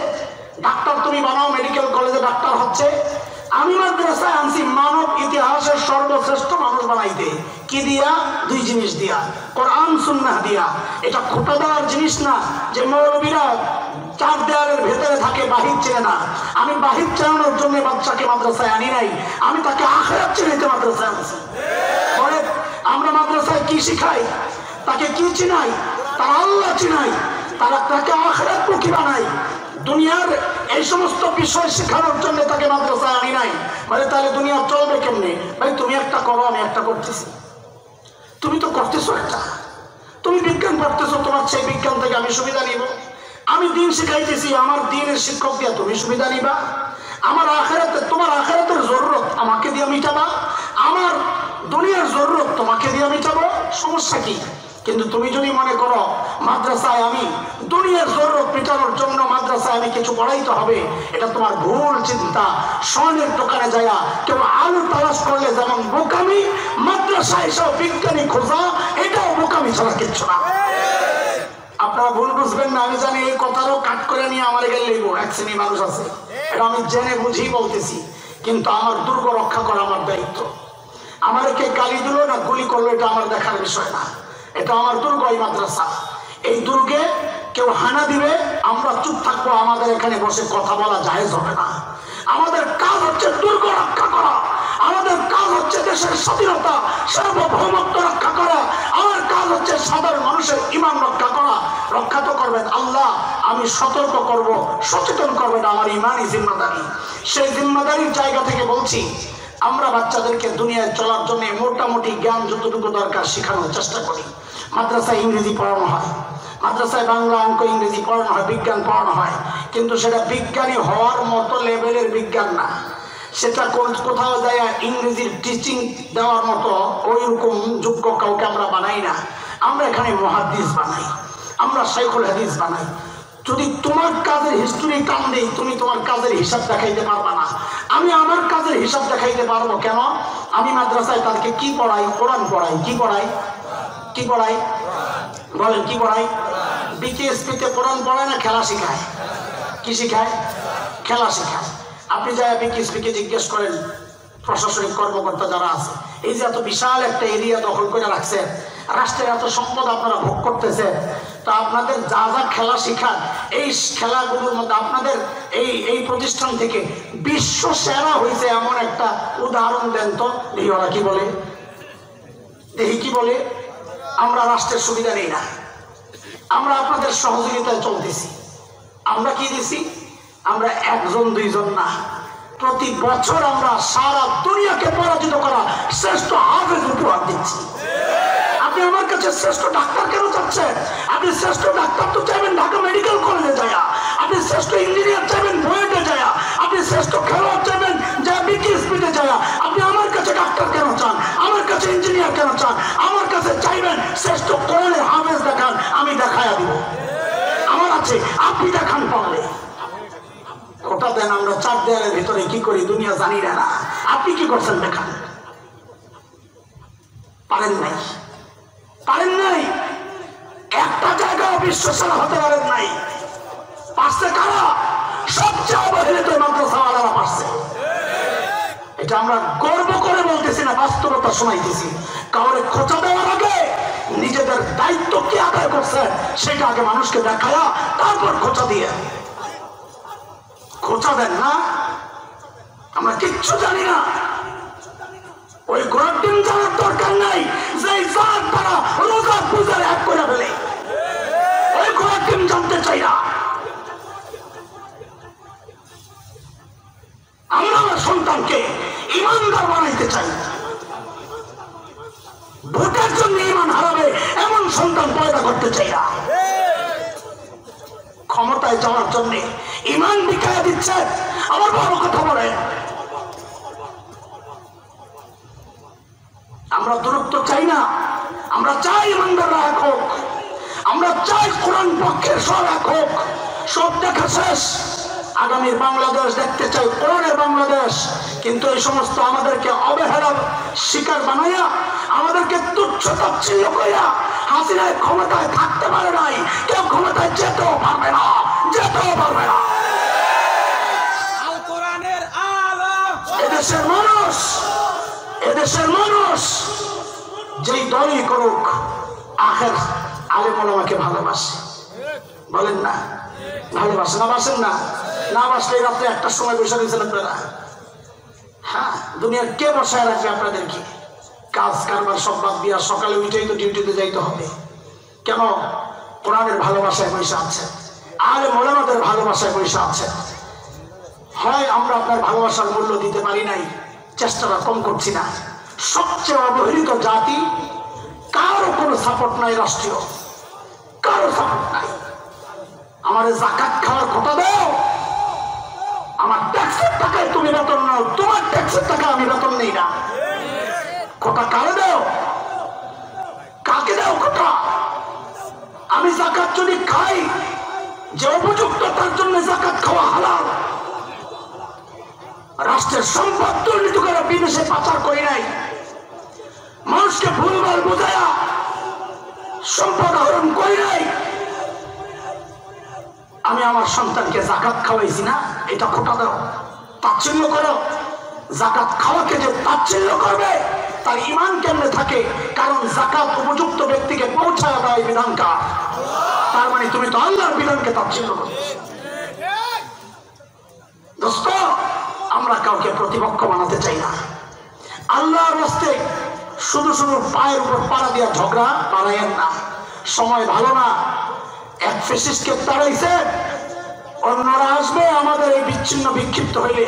ডাক্তার তুমি বানাও, মেডিকেল কলেজে ডাক্তার হচ্ছে। আমি মাদ্রাসায় আনছি মানব ইতিহাসের সর্বশ্রেষ্ঠ মানুষ বানাইতে। কি দিয়া? দুই জিনিস দিয়া, কোরআন সুন্নাহ দিয়া। এটা খোটা দেওয়ার জিনিস না যে মৌলবীরা চার দেয়ালের ভেতরে থাকে, বাহির চেনে না। আমি বাহির চেনানোর জন্য বাচ্চাকে মাদ্রাসায় আনি নাই, আমি তাকে আখিরাত চিনাইতে মাদ্রাসায় আনছি। পরে আমরা মাদ্রাসায় কি শিখাই? তাকে কি চিনাই? তার আল্লাহ চিনাই, তাকে আখিরাতমুখী বানাই। দুনিয়ার এই সমস্ত বিষয় শেখানোর জন্য তাকে মাদ্রাসায় আনি নাই। মানে তাহলে দুনিয়া চলবে কেমনে? ভাই তুমি একটা করো, আমি একটা করতেছি। তুমি তো করতেছো একটা, তুমি বিজ্ঞান পড়তেছো, তোমার সেই বিজ্ঞান থেকে আমি সুবিধা নিব। আমি দিন শিখাইতেছি, আমার দিনের শিক্ষক দিয়া তুমি সুবিধা নিবা। আমার আখিরাতে, তোমার আখিরাতের জরুরত আমাকে দিয়ে মিটাবা, আমার দুনিয়ার জরুরত তোমাকে দিয়ে মিটাবো, সমস্যা কি? কিন্তু তুমি যদি মনে করো মাদ্রাসায় আমি দুনিয়ার জরুরত মেটানোর জন্য মাদ্রাসায় আমি কিছু পড়াইতে হবে, এটা তোমার ভুল চিন্তা। স্বর্ণের দোকানে যায়া কেউ আলু তালাশ করলে যেমন বোকামি, মাদ্রাসায় এসব বিজ্ঞানী খোঁজা এটাও বোকামি ছাড়া কিচ্ছু না। আপনারা ভুল বুঝবেন না, আমি জানি এই কথারও কাট করে নিয়ে আমার গেলে লিখবো, এক শ্রেণী মানুষ আছে, এটা আমি জেনে বুঝি বলতেছি। কিন্তু আমার দুর্গ রক্ষা করা আমার দায়িত্ব। আমার কে গালি দিল না গুলি করলো এটা আমার দেখার বিষয় না, এটা আমার দুর্গ। এই মাদ্রাসা, এই দুর্গে কেউ হানা দিবে, আমরা চুপ থাকবো, আমাদের এখানে বসে কথা বলা জায়েজ হবে না। আমাদের কাজ হচ্ছে দুর্গ রক্ষা করা, আমাদের কাজ হচ্ছে দেশের স্বাধীনতা সার্বভৌমত্ব রক্ষা করা, আমার কাজ হচ্ছে সাধারণ মানুষের ঈমান রক্ষা করা। রক্ষা তো করবেন আল্লাহ, আমি সতর্ক করব, সচেতন করবেন, আমার ঈমানই জিম্মাদারি। সেই জিম্মাদারির জায়গা থেকে বলছি, আমরা বাচ্চাদেরকে দুনিয়ায় চলার জন্য মোটামুটি জ্ঞান যতটুকু দরকার শেখানোর চেষ্টা করি। মাদ্রাসায় ইংরেজি পড়ানো হয়, মাদ্রাসায় বাংলা অঙ্ক ইংরেজি পড়ানো হয়, বিজ্ঞান পড়ানো হয়, কিন্তু সেটা বিজ্ঞানী হওয়ার মতো লেভেলের বিজ্ঞান না। সেটা কোথাও যায় ইংরেজির টিচিং দেওয়ার মতো ওইরকম যোগ্য কাউকে আমরা বানাই না। আমরা এখানে মুহাদ্দিস বানাই, আমরা শাইখুল হাদিস বানাই। যদি তোমার কাজের হিস্ট্রি টান দেই, তুমি তোমার কাজের হিসাব দেখাইতে পারবা না, আমি আমার কাজের হিসাব দেখাইতে পারবো। কেন? আমি মাদ্রাসায় তাদেরকে কি পড়াই? কোরআন পড়াই। কি পড়াই? কি পড়াই? বলেন কি পড়াই? বিকেএসপিতে কোরআন পড়ায় না খেলা শিখায়? কি শিখায়? খেলা শিখায়। আপনি যাই বিকেএসপিকে জিজ্ঞেস করেন, প্রশাসনিক কর্মকর্তা যারা আছে, এই যে এত বিশাল একটা এরিয়া দখল করে রাখছেন, রাষ্ট্রের এত সম্পদ আপনারা ভোগ করতেছেন, তো আপনাদের যা যা খেলা শিখান, এই খেলাগুলোর মধ্যে আপনাদের এই প্রতিষ্ঠান থেকে বিশ্ব সেরা হয়েছে এমন একটা উদাহরণ দেন তো। দেখি ওরা কি বলে, দেখি কি বলে। আমরা রাষ্ট্রের সুবিধা নেই না, আমরা আপনাদের সহযোগিতায় চলতেছি। আমরা কি দিছি? আমরা একজন দুইজন না, প্রতি বছর আমরা সারা দুনিয়াকে পরাজিত করা শ্রেষ্ঠ হাফেজ উপহার দিচ্ছি। আপনি আমার কাছে শ্রেষ্ঠ ডাক্তার কেন চাচ্ছেন? আপনি শ্রেষ্ঠ ডাক্তার তো চাইবেন ঢাকা মেডিকেল কলেজে যায়, আপনি শ্রেষ্ঠ ইঞ্জিনিয়ার চাইবেন বুয়েটে যায়, আপনি শ্রেষ্ঠ খেলোয়াড় চাইবেন যা বিকেএসপিতে যায়। আপনি আমার কাছে ডাক্তার কেন চান? আমার কাছে ইঞ্জিনিয়ার কেন চান? আমার কাছে চাইবেন শ্রেষ্ঠ কোরআনের হাফেজ দেখান, আমি দেখায়া দিব। আমার আছে, আপনি দেখান পারলে। ওটা দেন, আমরা চার দেয়ালের ভিতরে কি করি দুনিয়া জানি না। আপনি কি করছেন দেখান। পারেন নাই, পারেন নাই, একটা জায়গায় বিশ্ব সেরা হতে পারেন নাই। পারছে কারা? সবচেয়ে অবহেলিত মাদ্রাসাওয়ালারা পারছে। এটা আমরা গর্ব করে বলতেছি না, বাস্তবতা শোনাইতেছি। কাউরে খোঁচা দেওয়ার আগে নিজেদের দায়িত্ব কি আদায় করছে সেটা আগে মানুষকে দেখায়া তারপর খোঁচা দিয়ে। খোঁচা দেন না, আমরা কিচ্ছু জানি না। ওই ঘোড়ার দিন জানার দরকার নাই যে জানার তারা রোজা পূজার এক করে ফেলে। ওই ঘোড়ার দিন জানতে চাই না। আমরা আমার সন্তানকে ইমানদার বানাইতে চাই। ভোটের জন্য ইমান হারাবে এমন সন্তান পয়দা করতে চাই না। ক্ষমতায় যাওয়ার জন্য ইমান বিকায়া দিচ্ছে, আমার বড় কথা বলে। আমরা দূরত্ব চাই না, আমরা চাই ইমানদাররা এক হোক, আমরা চাই কোরআন পক্ষের সব এক হোক, সব দেখা শেষ। আগামীর বাংলাদেশ দেখতে চাই, কোরআনের বাংলাদেশ। কিন্তু এই সমস্ত আমাদেরকে অবহেলার শিকার বানাইয়া, আমাদেরকে তুচ্ছ তাচ্ছিল্য করিয়া হাসিনায় ক্ষমতায় থাকতে পারে নাই, কেউ ক্ষমতায় যেতেও পারবে না, যেতেও পারবে না। এদেশের মানুষ, এদেশের মানুষ যেই দলই করুক, আখের আলেম ওলামাকে ভালোবাসে। বলেন না ভালোবাসে? না বাসেন না? না বাসলে রাত্রে একটা সময় বসে দিয়েছেন আপনারা। হ্যাঁ, দুনিয়ার কে বসায় রাখবে আপনাদেরকে? কাজ কারবার সব বাদ দিয়া সকালে উঠেই তো ডিউটিতে যাইতে হবে। কেন? কোরআনের ভালোবাসায় পয়সা আছে, আলেম ওলামাদের ভালোবাসায় পয়সা আছে। হয় আমরা আপনার ভালোবাসার মূল্য দিতে পারি নাই, চেষ্টাটা কম করছি না। সবচেয়ে অবহেলিত জাতি, কারো কোনো সাপোর্ট নাই, রাষ্ট্রীয় কারো সাপোর্ট নাই। আমার যাকাত খাওয়ার কথা দাও, আমার ট্যাক্সের টাকায় তুমি বেতন নাও, তোমার ট্যাক্সের টাকা আমি বেতন নেই না। কোটা কারে দাও? কাকে দাও কোটা? আমি যাকাত যদি খাই, যে উপযুক্ত তার জন্য যাকাত খাওয়া হালাল। রাষ্ট্রের সম্পদ দুর্নীতি করে বিদেশে পাচার করি নাই, মানুষকে ভুলভাল বোঝায়া সম্পদ আহরণ করি নাই। আমি আমার সন্তানকে যাকাত খাওয়াইছি না, এটা খোটা দাও, তাচ্ছিল্য করো। যাকাত খাওয়াকে যে তাচ্ছিল্য করবে, তার ঈমান কেমনে থাকে? কারণ যাকাত উপযুক্ত ব্যক্তিকে পৌঁছায় দেয় বিধানকা। তার মানে তুমি তো আল্লাহর বিধানকে তাচ্ছিল্য করো। দোস্ত, আমরা কাউকে প্রতিপক্ষ বানাতে চাই না। আল্লাহর রাস্তায় শুধু শুধু পায়ের উপর পাড়া দিয়া ঝগড়া বাড়াইয়েন না। সময় ভালো না। এক ফ্যাসিস্টকে তাড়াইছে, অন্যরা আসবে আমাদের এই বিচ্ছিন্ন বিক্ষিপ্ত হইলে।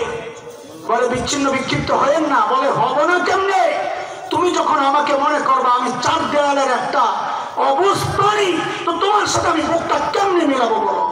বলে বিচ্ছিন্ন বিক্ষিপ্ত হইেন না। বলে হব না কেমনে? তুমি যখন আমাকে মনে করবা আমি চার দেওয়ালের একটা অবস্থানই, তো তোমার সাথে আমি মুখটা কেমনে মিলাবো বলো?